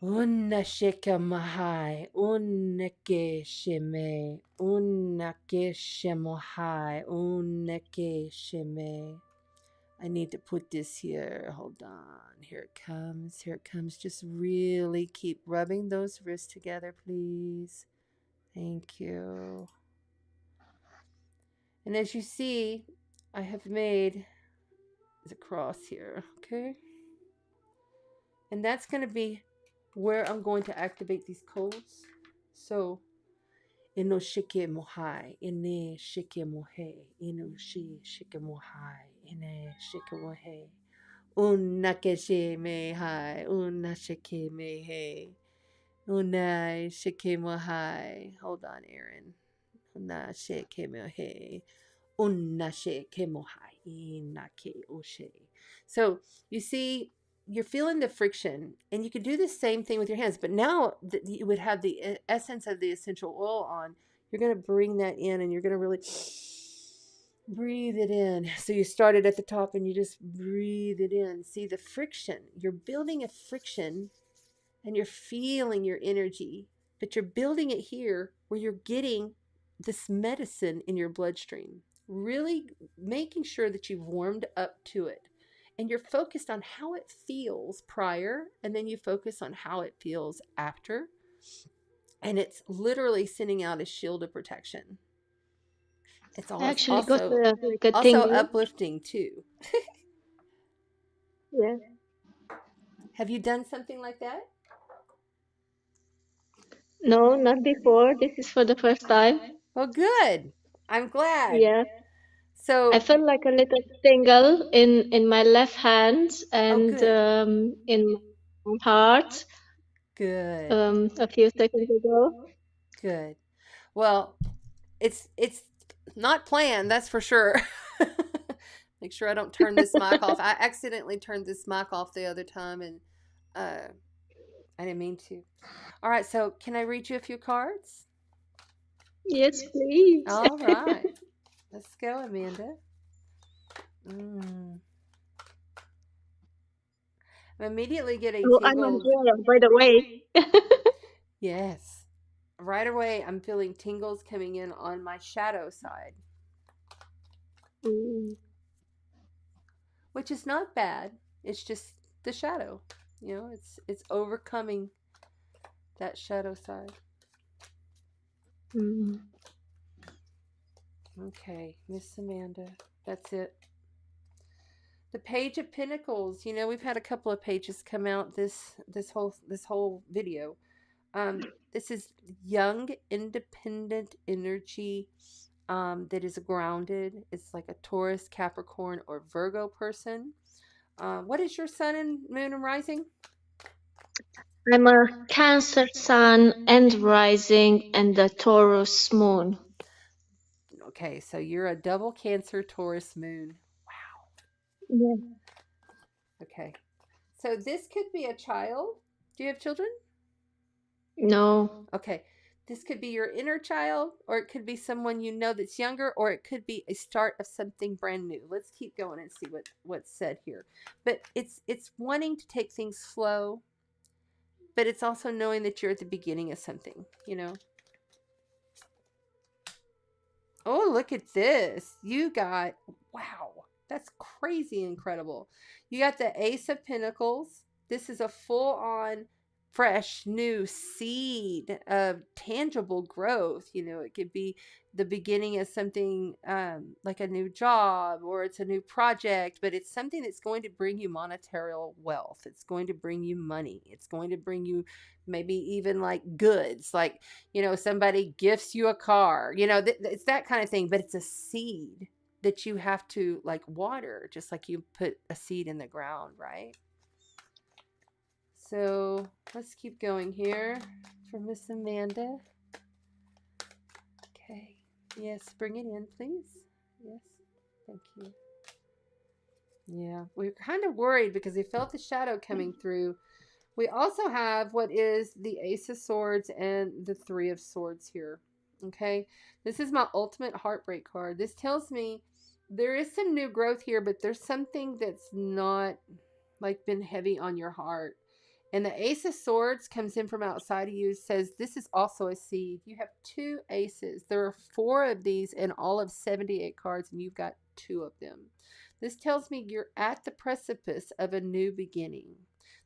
Unna shika mahai, unna ke shime, unna ke shemohai, unna ke shime. I need to put this here. Hold on. Here it comes. Here it comes. Just really keep rubbing those wrists together, please. Thank you. And as you see, I have made the cross here, okay? And that's going to be where I'm going to activate these codes. So, ino shike mohai, ine shike mohe, ino shi shike mohai, ine shike mohe. Unakeshe me hai, unashike me hey, unai shike mo hai. Hold on, Aaron. Unashike me hey, unashike mo hai, inake oshe. So you see, you're feeling the friction, and you can do the same thing with your hands. But now that you would have the essence of the essential oil on, you're going to bring that in, and you're going to really breathe it in. So you started at the top and you just breathe it in. See the friction. You're building a friction and you're feeling your energy, but you're building it here where you're getting this medicine in your bloodstream, really making sure that you've warmed up to it. And you're focused on how it feels prior, and then you focus on how it feels after. And it's literally sending out a shield of protection. It's I always actually got like a also tingle. uplifting too. Yeah. Have you done something like that? No, not before. This is for the first time. Well, good. I'm glad. Yeah. I So, felt like a little tingle in my left hand oh, and good. in my heart Good. a few seconds ago. Good. Well, it's not planned, that's for sure. Make sure I don't turn this mic off. I accidentally turned this mic off the other time, and I didn't mean to. All right, so can I read you a few cards? Yes, please. All right. Let's go, Amanda. I'm immediately getting Oh, I'm tingles. Andrea, by the way. Yes. Right away, I'm feeling tingles coming in on my shadow side, which is not bad. It's just the shadow. You know, it's overcoming that shadow side. Okay, Miss Amanda. That's it. The Page of Pentacles. You know, we've had a couple of pages come out this whole video. This is young, independent energy that is grounded. It's like a Taurus, Capricorn, or Virgo person. What is your sun and moon and rising? I'm a Cancer sun and rising and a Taurus moon. Okay, so you're a double Cancer, Taurus moon. Wow. Yeah. Okay. So this could be a child. Do you have children? No. Okay. This could be your inner child, or it could be someone you know that's younger, or it could be a start of something brand new. Let's keep going and see what's said here. But it's wanting to take things slow, but it's also knowing that you're at the beginning of something, you know. Oh, look at this. You got, wow, that's crazy incredible. You got the Ace of Pentacles. This is a full-on, fresh, new seed of tangible growth. You know, it could be the beginning of something like a new job, or it's a new project, but it's something that's going to bring you monetary wealth. It's going to bring you money. It's going to bring you maybe even like goods, like, you know, somebody gifts you a car, you know, it's that kind of thing, but it's a seed that you have to like water, just like you put a seed in the ground, right? So let's keep going here for Miss Amanda. Okay. Yes, bring it in, please. Yes. Thank you. Yeah, we were kind of worried because we felt the shadow coming through. We also have what is the Ace of Swords and the Three of Swords here. Okay, this is my ultimate heartbreak card. This tells me there is some new growth here, but there's something that's not like been heavy on your heart. And the Ace of Swords comes in from outside of you, says this is also a seed. You have two aces. There are 4 of these in all of 78 cards, and you've got 2 of them. This tells me you're at the precipice of a new beginning.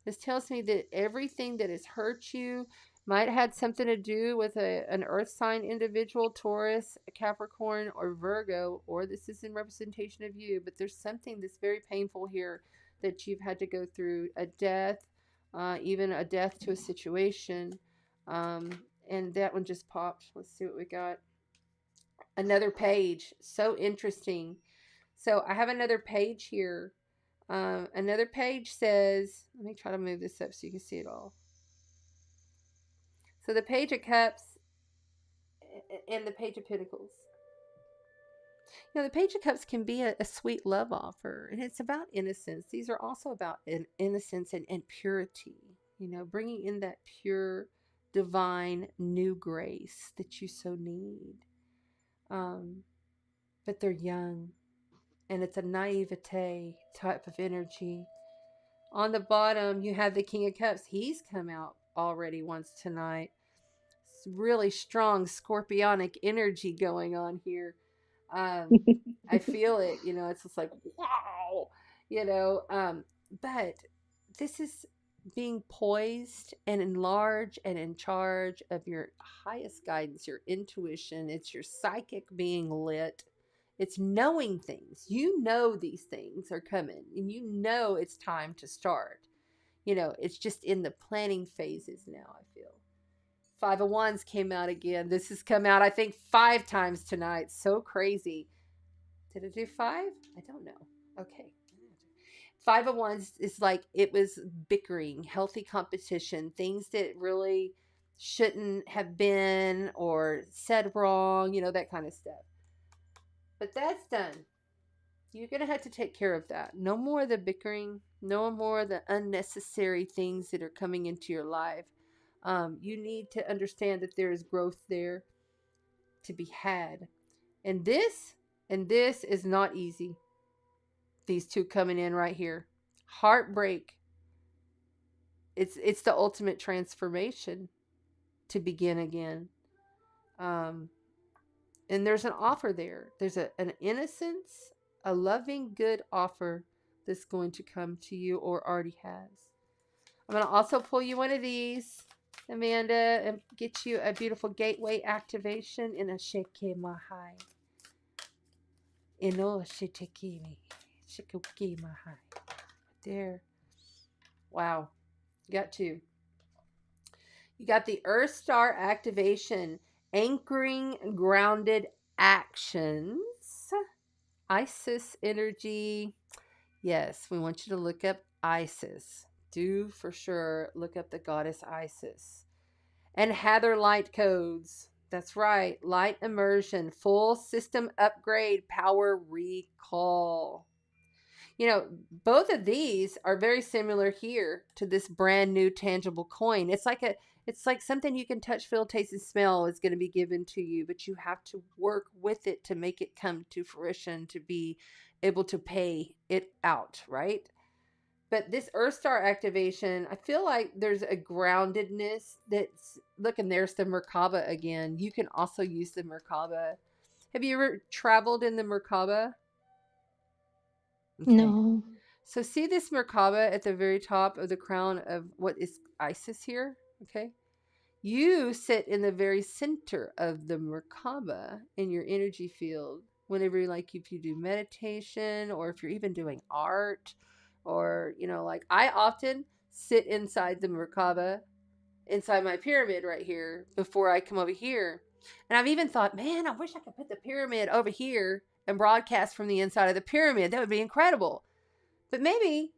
This tells me that everything that has hurt you might have had something to do with an earth sign individual, Taurus, Capricorn, or Virgo, or this is in representation of you, but there's something that's very painful here that you've had to go through, a death, even a death to a situation. And that one just popped. Let's see what we got. Another page. So interesting. So I have another page here. Another page says, let me try to move this up so you can see it all. So the Page of Cups and the Page of Pentacles. You know, the Page of Cups can be a sweet love offer, and it's about innocence. These are also about innocence and purity, you know, bringing in that pure, divine, new grace that you so need. But they're young, and it's a naivete type of energy. On the bottom, you have the King of Cups. He's come out already once tonight. It's really strong scorpionic energy going on here. I feel it, it's just like, wow, but this is being poised and enlarged and in charge of your highest guidance, your intuition. It's your psychic being lit. It's knowing things. You know these things are coming and you know it's time to start. It's just in the planning phases now, I feel. Five of Wands came out again. This has come out, I think, 5 times tonight. So crazy. Did it do 5? I don't know. Okay. 5 of Wands is like it was bickering, healthy competition, things that really shouldn't have been or said wrong, that kind of stuff. But that's done. You're going to have to take care of that. No more of the bickering, no more of the unnecessary things that are coming into your life. You need to understand that there is growth there to be had. And this is not easy. These two coming in right here. Heartbreak. It's the ultimate transformation to begin again. And there's an offer there. There's an innocence, a loving, good offer that's going to come to you or already has. I'm going to also pull you one of these, Amanda, and get you a beautiful gateway activation in a Sheke Mahai. Ino Shitekimi. Shikuki Mahai. There. Wow. You got 2. You got the Earth Star activation, anchoring grounded actions. Isis energy. Yes, we want you to look up Isis. Do for sure look up the goddess Isis. And Heather light codes. That's right. Light immersion, full system upgrade, power recall. Both of these are very similar here to this brand new tangible coin. It's like something you can touch, feel, taste, and smell is going to be given to you, but you have to work with it to make it come to fruition, to be able to pay it out, right? But this Earth Star activation, I feel like there's a groundedness that's, look, and there's the Merkaba again. You can also use the Merkaba. Have you ever traveled in the Merkaba? Okay. No. So see this Merkaba at the very top of the crown of what is Isis here? Okay. You sit in the very center of the Merkaba in your energy field. Whenever if you do meditation or if you're even doing art or, I often sit inside the Merkaba, inside my pyramid right here before I come over here. And I've even thought, man, I wish I could put the pyramid over here and broadcast from the inside of the pyramid. That would be incredible. But maybe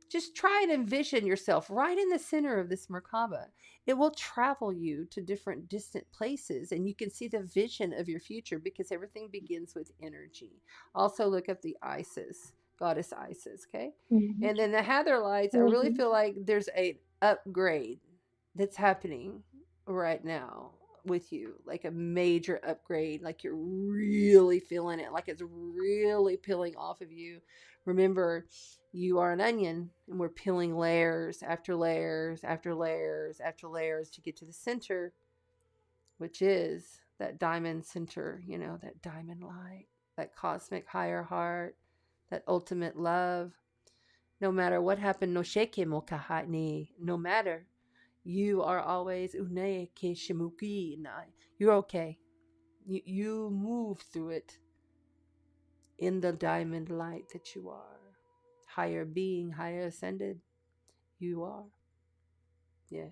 just try and envision yourself right in the center of this Merkaba. It will travel you to different distant places and you can see the vision of your future because everything begins with energy. Also look up the Isis, goddess Isis, okay? Mm-hmm. And then the Heather lights, I really feel like there's an upgrade that's happening right now with you, like a major upgrade, like you're really feeling it, like it's really peeling off of you. Remember, you are an onion and we're peeling layers after layers after layers after layers to get to the center, which is that diamond center, that diamond light, that cosmic higher heart, that ultimate love. No matter what happened, no sheke mokahani, no matter, you are always une ke shimuki nai. You're okay. You move through it in the diamond light that you are. Higher being, higher ascended, you are. Yes.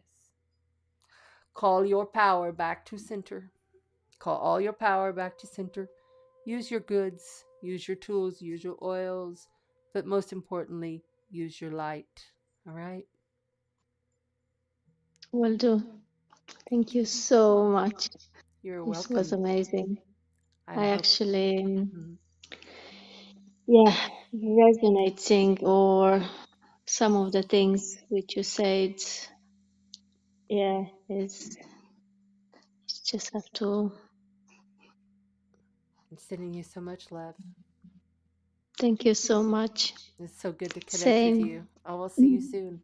Call your power back to center. Call all your power back to center. Use your goods, use your tools, use your oils, but most importantly, use your light. All right? Will do. Thank you so much. You're This welcome. was amazing. I hope- actually, Mhm. yeah, resonating or some of the things which you said. Yeah, it's just have to. I'm sending you so much love. Thank you so much. It's so good to connect with Same. you. I will see you soon.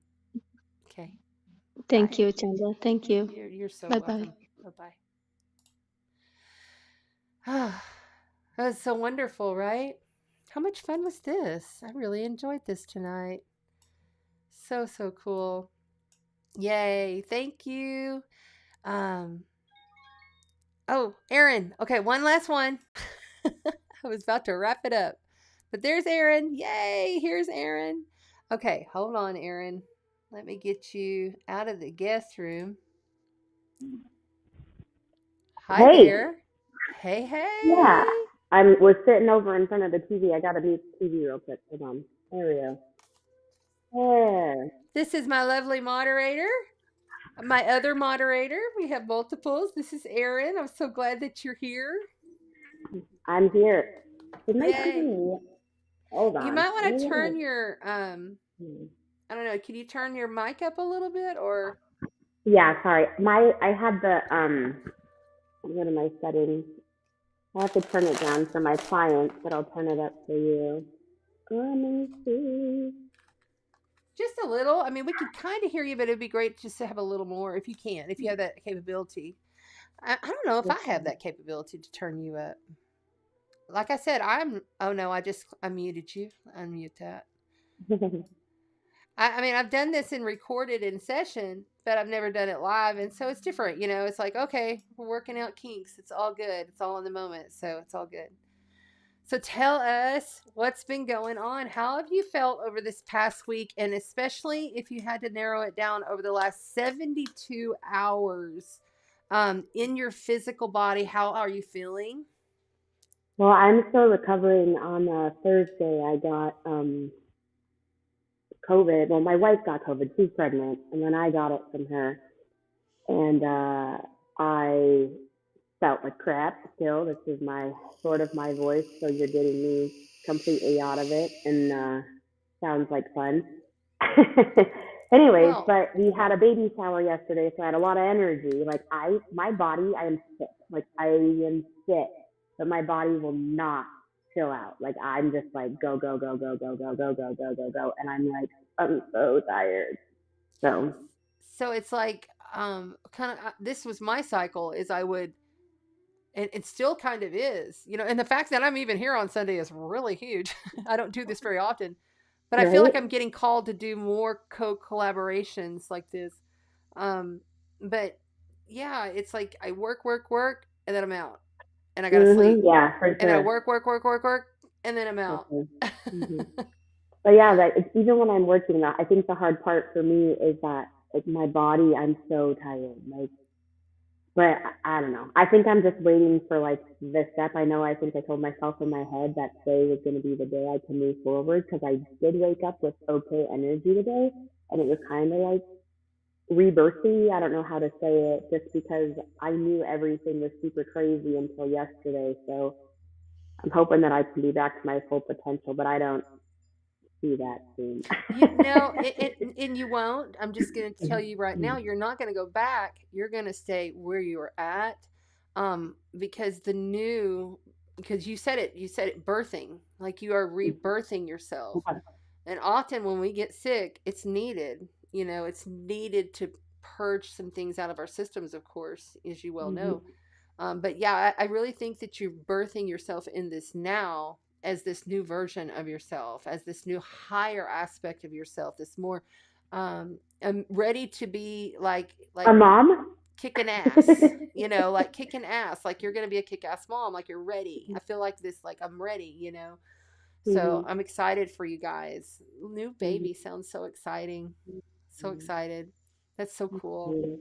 Okay. Thank Bye. you, Chanda. Thank you. You're so Bye bye. welcome. Bye bye. That was so wonderful, right? How much fun was this? I really enjoyed this tonight. So, so cool. Yay. Thank you. Um, oh, Aaron. Okay, one last one. I was about to wrap it up. But there's Aaron. Yay. Here's Aaron. Okay, hold on, Aaron. Let me get you out of the guest room. Hi Hey, there. Hey, yeah, hey. was sitting over in front of the TV. I gotta mute the TV real quick. Hold on. There we go. There. This is my lovely moderator. My other moderator. We have multiples. This is Aaron. I'm so glad that you're here. I'm here. Is my Yay. TV? Hold You on. might want to turn Hmm. your I don't know, can you turn your mic up a little bit or Yeah, sorry. I had the what are my settings? I have to turn it down for my clients, but I'll turn it up for you. Let me see. just a little? I mean, we could kind of hear you, but it'd be great just to have a little more if you can, if you have that capability. I don't know if I have that capability to turn you up. Like I said, oh no, I muted you. Unmute that. I mean, I've done this and recorded in session, but I've never done it live. And so it's different. You know, it's like, okay, we're working out kinks. It's all good. It's all in the moment. So it's all good. So tell us what's been going on. How have you felt over this past week? And especially if you had to narrow it down over the last 72 hours in your physical body, how are you feeling? Well, I'm still recovering. On Thursday, I got COVID. Well, my wife got COVID. She's pregnant, and then I got it from her. And I felt like crap still. This is my sort of my voice, so you're getting me completely out of it, and sounds like fun. Anyways, Well, but we had a baby shower yesterday, so I had a lot of energy. Like my body, I am sick. Like I am sick, but my body will not chill out. Like I'm just like go go go go go go go go go go go, and I'm like I'm so tired. So so it's like kind of this was my cycle is I would and it still kind of is, you know, and the fact that I'm even here on Sunday is really huge. I don't do this very often, but I feel right. like I'm getting called to do more co-collaborations like this. Um, but yeah, it's like I work, and then I'm out, and I gotta sleep, Yeah, for and I sure. work, and then I'm For out. sure. hmm But yeah, like it's, even when I'm working, that I think the hard part for me is that like my body, I'm so tired. Like, but I don't know. I think I'm just waiting for like this step. I know. I think I told myself in my head that today was going to be the day I can move forward because I did wake up with okay energy today, and it was kind of like rebirthy. I don't know how to say it, just because I knew everything was super crazy until yesterday. So I'm hoping that I can be back to my full potential, but I don't see that soon. You know, and you won't. I'm just going to tell you right now, you're not going to go back. You're going to stay where you are at, because because you said it, birthing, like you are rebirthing yourself. And often when we get sick, it's needed. You know, it's needed to purge some things out of our systems, of course, as you well know. But yeah, I really think that you're birthing yourself in this now as this new version of yourself, as this new higher aspect of yourself, this more ready to be A like mom? kicking ass, you know, like kicking ass, like you're gonna be a kick-ass mom, like you're ready. I feel like this, like I'm ready, you know. So Mhm. I'm excited for you guys. New Mhm. baby sounds so exciting. So excited. That's so cool. Mhm.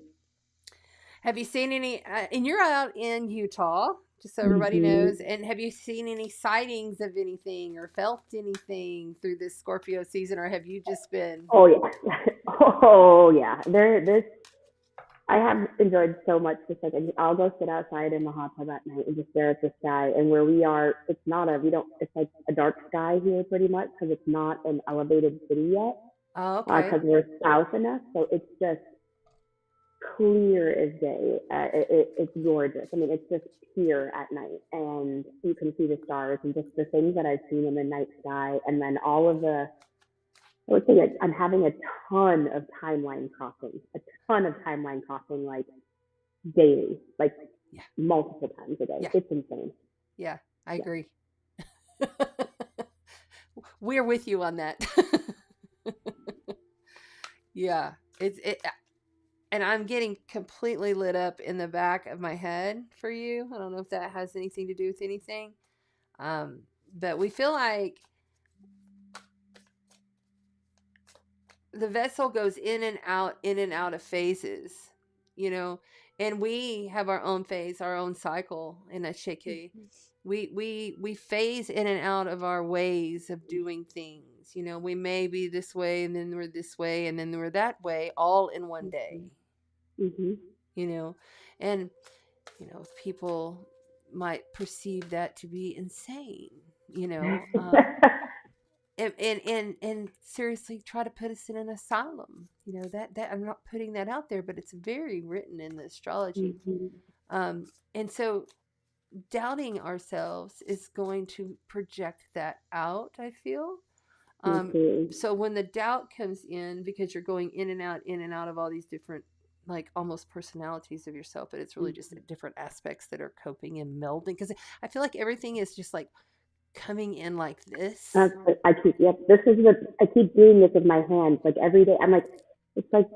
Have you seen any? And you're out in Utah, just so everybody knows. Mhm. And have you seen any sightings of anything or felt anything through this Scorpio season, or have you just been? Oh yeah. Oh yeah. This I have enjoyed so much. Just like I'll go sit outside in the hot tub at night and just stare at the sky. And where we are, it's not a we don't. It's like a dark sky here, pretty much, because it's not an elevated city yet. Oh, Because okay. we're south enough, so it's just clear as day. It's gorgeous. I mean, it's just here at night, and you can see the stars and just the things that I've seen in the night sky, and then all of the I would say that I'm having a ton of timeline crossing, like daily, like Yeah. multiple times a day. Yeah. It's insane. Yeah, I agree. We're with you on that. Yeah, and I'm getting completely lit up in the back of my head for you. I don't know if that has anything to do with anything. But we feel like the vessel goes in and out of phases, you know, and we have our own phase, our own cycle in Asheke. We phase in and out of our ways of doing things. You know, we may be this way and then we're this way and then we're that way all in one day. Mm-hmm. You know, and you know, people might perceive that to be insane, you know. And seriously try to put us in an asylum, you know, that I'm not putting that out there, but it's very written in the astrology. And so doubting ourselves is going to project that out, I feel. So when the doubt comes in, because you're going in and out of all these different, like almost personalities of yourself, but it's really just different aspects that are coping and melding, because I feel like everything is just like coming in like this. I keep doing this with my hands like every day. I'm like, it's like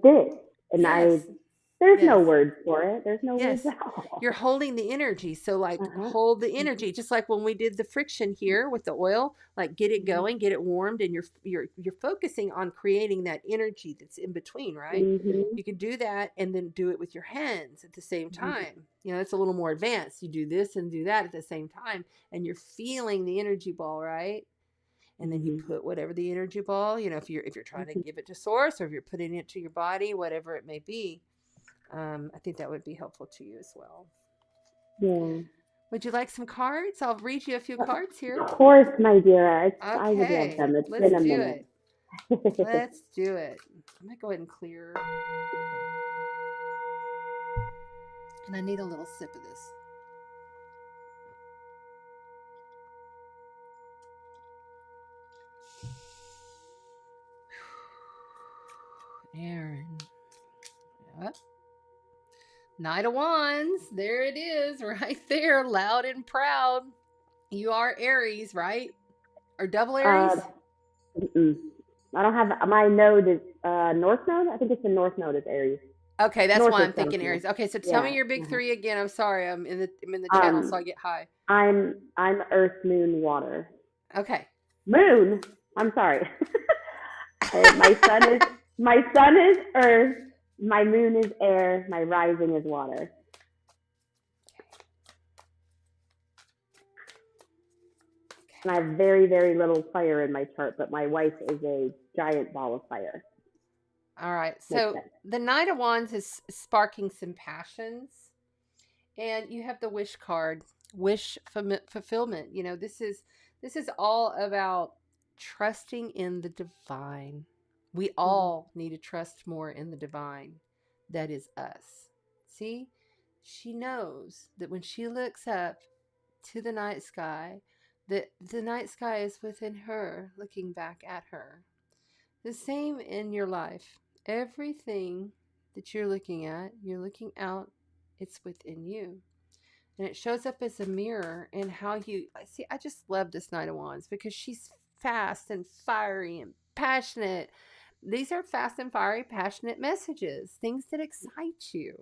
this, and Yes. there's no words for it. There's no Yes. words at all. You're holding the energy. So like hold the energy, just like when we did the friction here with the oil, like get it going, get it warmed, and you're focusing on creating that energy that's in between, right? You can do that and then do it with your hands at the same time. You know, it's a little more advanced. You do this and do that at the same time, and you're feeling the energy ball, right? And then you put whatever the energy ball, you know, if you're trying to give it to source, or if you're putting it to your body, whatever it may be. I think that would be helpful to you as well. Yeah. Would you like some cards? I'll read you a few cards here. Of course, my dear. Okay. I would love them. It's Let's been a do minute. it. Let's do it. I'm going to go ahead and clear. And I need a little sip of this. Aaron. Yep. Knight of Wands. There it is, right there, loud and proud. You are Aries, right? Or double Aries? I don't have, my node is North Node. I think it's the North Node is Aries. Okay, that's why I'm thinking Aries. Okay, so tell me your big three again. I'm sorry, I'm in the channel, so I get high. I'm Earth, Moon, Water. Okay. Moon. I'm sorry. My sun is Earth. My moon is air. My rising is water. And I have very, very little fire in my chart, but my wife is a giant ball of fire. All right. So the Knight of Wands is sparking some passions. And you have the wish card, wish fulfillment. You know, this is all about trusting in the divine. We all need to trust more in the divine. That is us. See, she knows that when she looks up to the night sky, that the night sky is within her, looking back at her. The same in your life. Everything that you're looking at, you're looking out, it's within you. And it shows up as a mirror in how you see. I just love this Knight of Wands because she's fast and fiery and passionate. These are fast and fiery, passionate messages, things that excite you,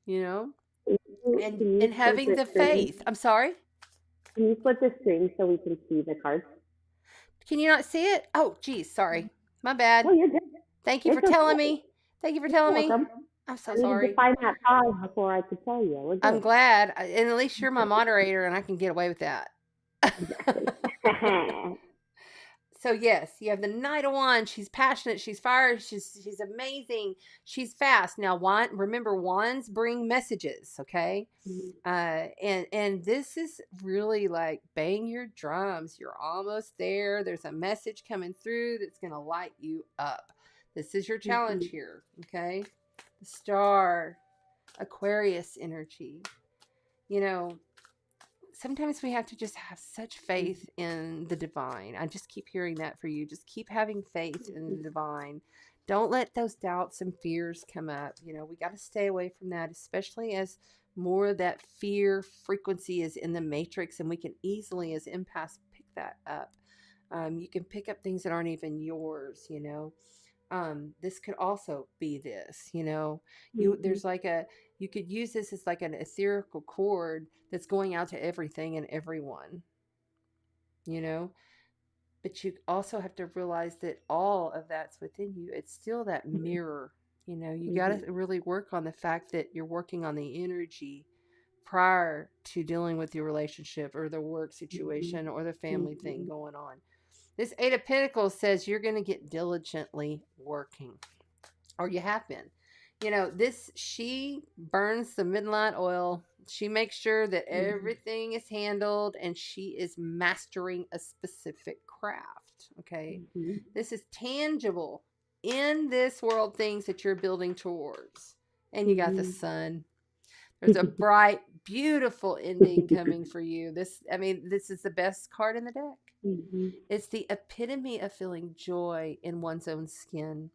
you know, and having the faith. I'm sorry? Can you flip the string so we can see the cards? Can you not see it? Oh, geez, sorry. My bad. Oh, you're good. Thank you for telling me. Thank you for telling me. I'm so sorry. I needed to find that card before I could tell you. I'm glad. And at least you're my moderator and I can get away with that. So yes, you have the Knight of Wands. She's passionate. She's fiery. She's amazing. She's fast. Now, remember, wands bring messages. Okay, and this is really like bang your drums. You're almost there. There's a message coming through that's gonna light you up. This is your challenge here. Okay, the Star, Aquarius energy. You know, sometimes we have to just have such faith in the divine. I just keep hearing that for you. Just keep having faith in the divine. Don't let those doubts and fears come up. You know, we got to stay away from that, especially as more of that fear frequency is in the matrix, and we can easily, as empaths, pick that up. You can pick up things that aren't even yours, you know. This could also be this, you know. There's like you could use this as like an etherical cord that's going out to everything and everyone, you know. But you also have to realize that all of that's within you. It's still that mirror, you know. You got to really work on the fact that you're working on the energy prior to dealing with your relationship or the work situation or the family thing going on. This Eight of Pentacles says you're going to get diligently working, or you have been. You know, she burns the midnight oil. She makes sure that everything is handled, and she is mastering a specific craft. Okay. This is tangible in this world, things that you're building towards. And you got the sun. There's a bright, beautiful ending coming for you. This is the best card in the deck. It's the epitome of feeling joy in one's own skin.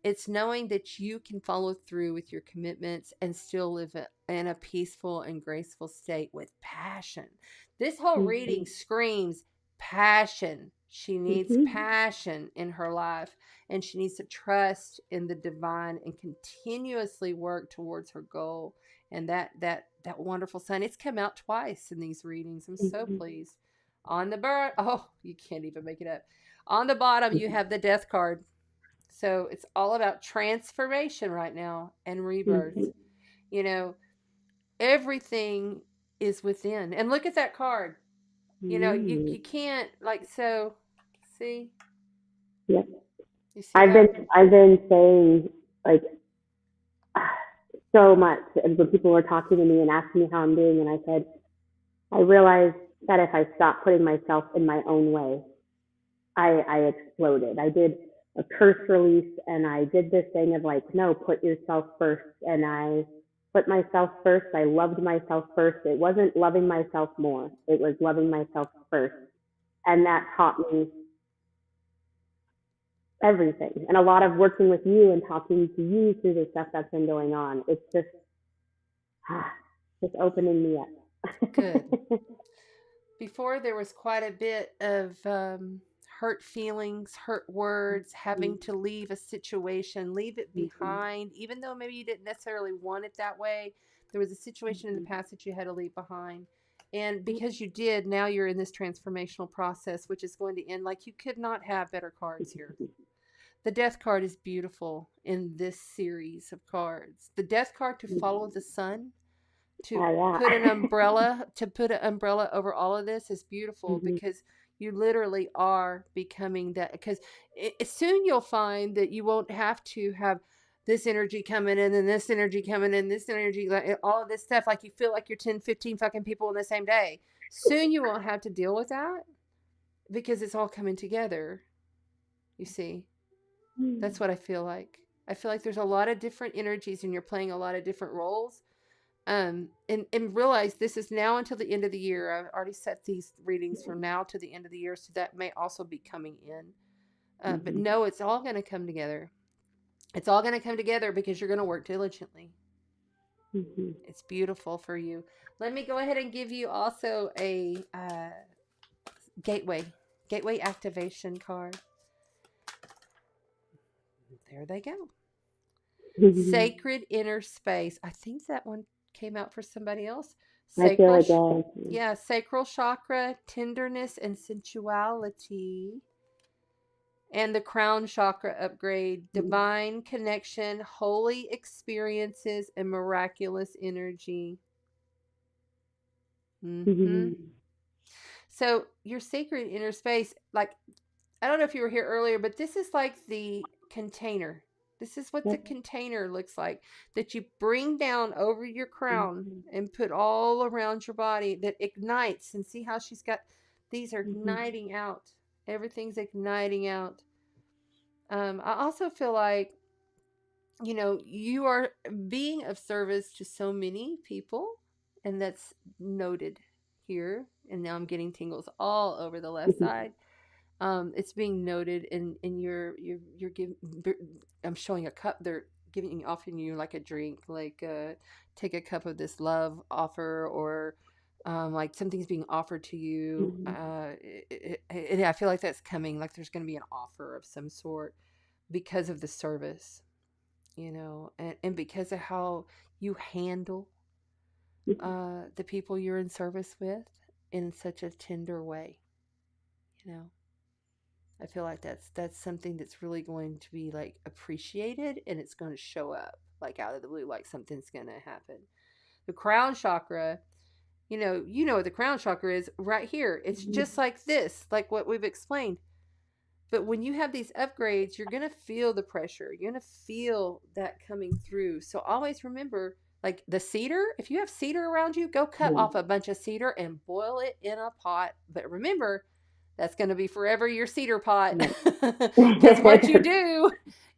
It's knowing that you can follow through with your commitments and still live in a peaceful and graceful state with passion. This whole reading screams passion. She needs passion in her life, and she needs to trust in the divine and continuously work towards her goal. And that wonderful sun, it's come out twice in these readings. I'm so pleased. On the you can't even make it up. On the bottom, you have the death card. So it's all about transformation right now and rebirth. You know, everything is within. And look at that card. You know, you can't see? Yep. You see I've been saying like so much, and when people were talking to me and asking me how I'm doing, and I said, I realized that if I stopped putting myself in my own way, I exploded. I did a curse release, and I did this thing of like, no, put yourself first. And I put myself first. I loved myself first. It wasn't loving myself more. It was loving myself first. And that taught me everything. And a lot of working with you and talking to you through the stuff that's been going on. It's just opening me up. Good. Before, there was quite a bit of hurt feelings, hurt words, having to leave a situation, leave it behind, even though maybe you didn't necessarily want it that way. There was a situation in the past that you had to leave behind. And because you did, now you're in this transformational process, which is going to end like you could not have better cards here. The death card is beautiful in this series of cards. The death card, to follow the sun, to put an umbrella over all of this, is beautiful, because you literally are becoming that. Because soon you'll find that you won't have to have this energy coming in and this energy coming in, this energy, like all of this stuff, like you feel like you're 10, 15 fucking people in the same day. Soon you won't have to deal with that, because it's all coming together. You see, that's what I feel like. I feel like there's a lot of different energies, and you're playing a lot of different roles. And realize this is now until the end of the year. I've already set these readings from now to the end of the year, so that may also be coming in. But no, it's all going to come together. It's all going to come together because you're going to work diligently. It's beautiful for you. Let me go ahead and give you also a gateway activation card. There they go. Sacred inner space. I think that one came out for somebody else. Yeah, sacral chakra, tenderness and sensuality. And the crown chakra upgrade, divine connection, holy experiences, and miraculous energy. So your sacred inner space, like, I don't know if you were here earlier, but this is like the container. This is what the container looks like, that you bring down over your crown and put all around your body, that ignites. And see how she's got, these are igniting out. Everything's igniting out. I also feel like, you know, you are being of service to so many people, and that's noted here, and now I'm getting tingles all over the left side. It's being noted in you're giving. I'm showing a cup. They're offering you like a drink, like take a cup of this love offer, or like something's being offered to you. And I feel like that's coming. Like there's going to be an offer of some sort because of the service, and because of how you handle the people you're in service with in such a tender way. I feel like that's something that's really going to be like appreciated, and it's going to show up like out of the blue, like something's going to happen. The crown chakra, you know what the crown chakra is right here. It's just like this, like what we've explained. But when you have these upgrades, you're going to feel the pressure. You're going to feel that coming through. So always remember, like the cedar, if you have cedar around you, go cut off a bunch of cedar and boil it in a pot. But remember, that's going to be forever your cedar pot. Because what you do,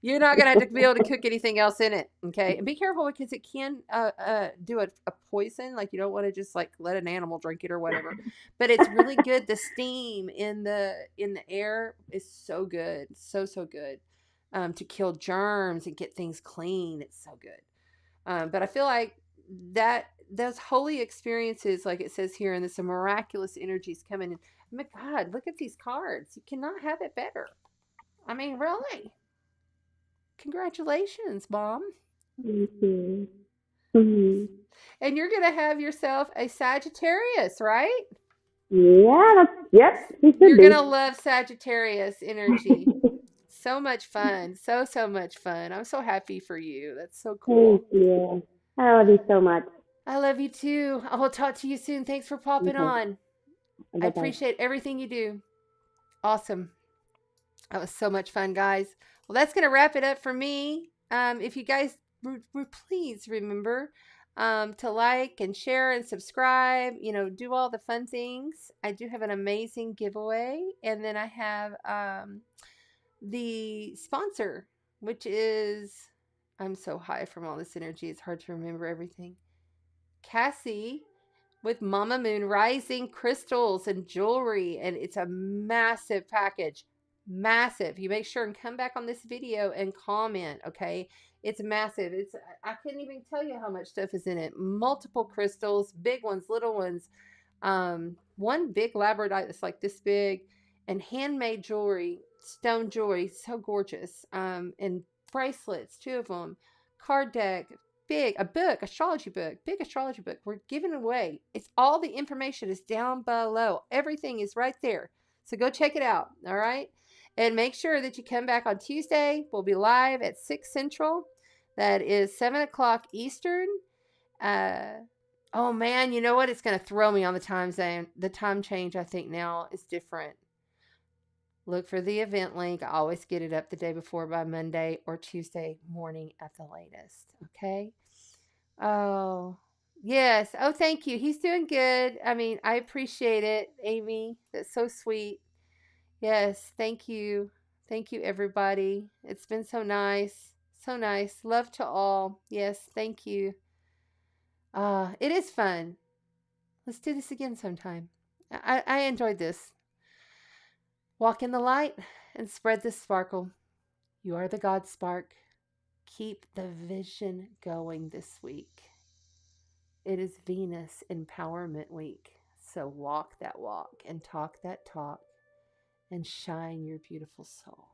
you're not going to have to be able to cook anything else in it. Okay. And be careful because it can do a poison. Like you don't want to just like let an animal drink it or whatever. But it's really good. The steam in the air is so good. So good. To kill germs and get things clean. It's so good. But I feel like that those holy experiences, like it says here, and there's some miraculous energies coming in. Oh my God, look at these cards. You cannot have it better. I mean, really. Congratulations, Mom. Thank you. Mm-hmm. And you're going to have yourself a Sagittarius, right? Yeah, yep. You're going to love Sagittarius energy. So much fun. So much fun. I'm so happy for you. That's so cool. Thank you. I love you so much. I love you too. I will talk to you soon. Thanks for popping on. Bye-bye. I appreciate everything you do. Awesome. That was so much fun, guys. Well, that's going to wrap it up for me. If you guys please remember to like and share and subscribe, do all the fun things. I do have an amazing giveaway. And then I have the sponsor, which is, I'm so high from all this energy. It's hard to remember everything. Cassi with Mama Moon Rising crystals and jewelry. And it's a massive package. Massive. You make sure and come back on this video and comment, okay? It's massive. I couldn't even tell you how much stuff is in it. Multiple crystals, big ones, little ones. One big labradorite that's like this big, and handmade jewelry, stone jewelry, so gorgeous. And bracelets, 2 of them, card deck, big, a book, astrology book, big astrology book. We're giving away. It's all the information is down below. Everything is right there. So go check it out. All right. And make sure that you come back on Tuesday. We'll be live at 6 Central. That is 7 o'clock Eastern. Oh man, you know what? It's going to throw me on the time zone. The time change, I think now is different. Look for the event link. I always get it up the day before by Monday or Tuesday morning at the latest. Okay. Oh, yes. Oh, thank you. He's doing good. I mean, I appreciate it, Amy. That's so sweet. Yes. Thank you. Thank you, everybody. It's been so nice. So nice. Love to all. Yes. Thank you. It is fun. Let's do this again sometime. I enjoyed this. Walk in the light and spread the sparkle. You are the God Spark. Keep the vision going this week. It is Venus Empowerment Week. So walk that walk and talk that talk and shine your beautiful soul.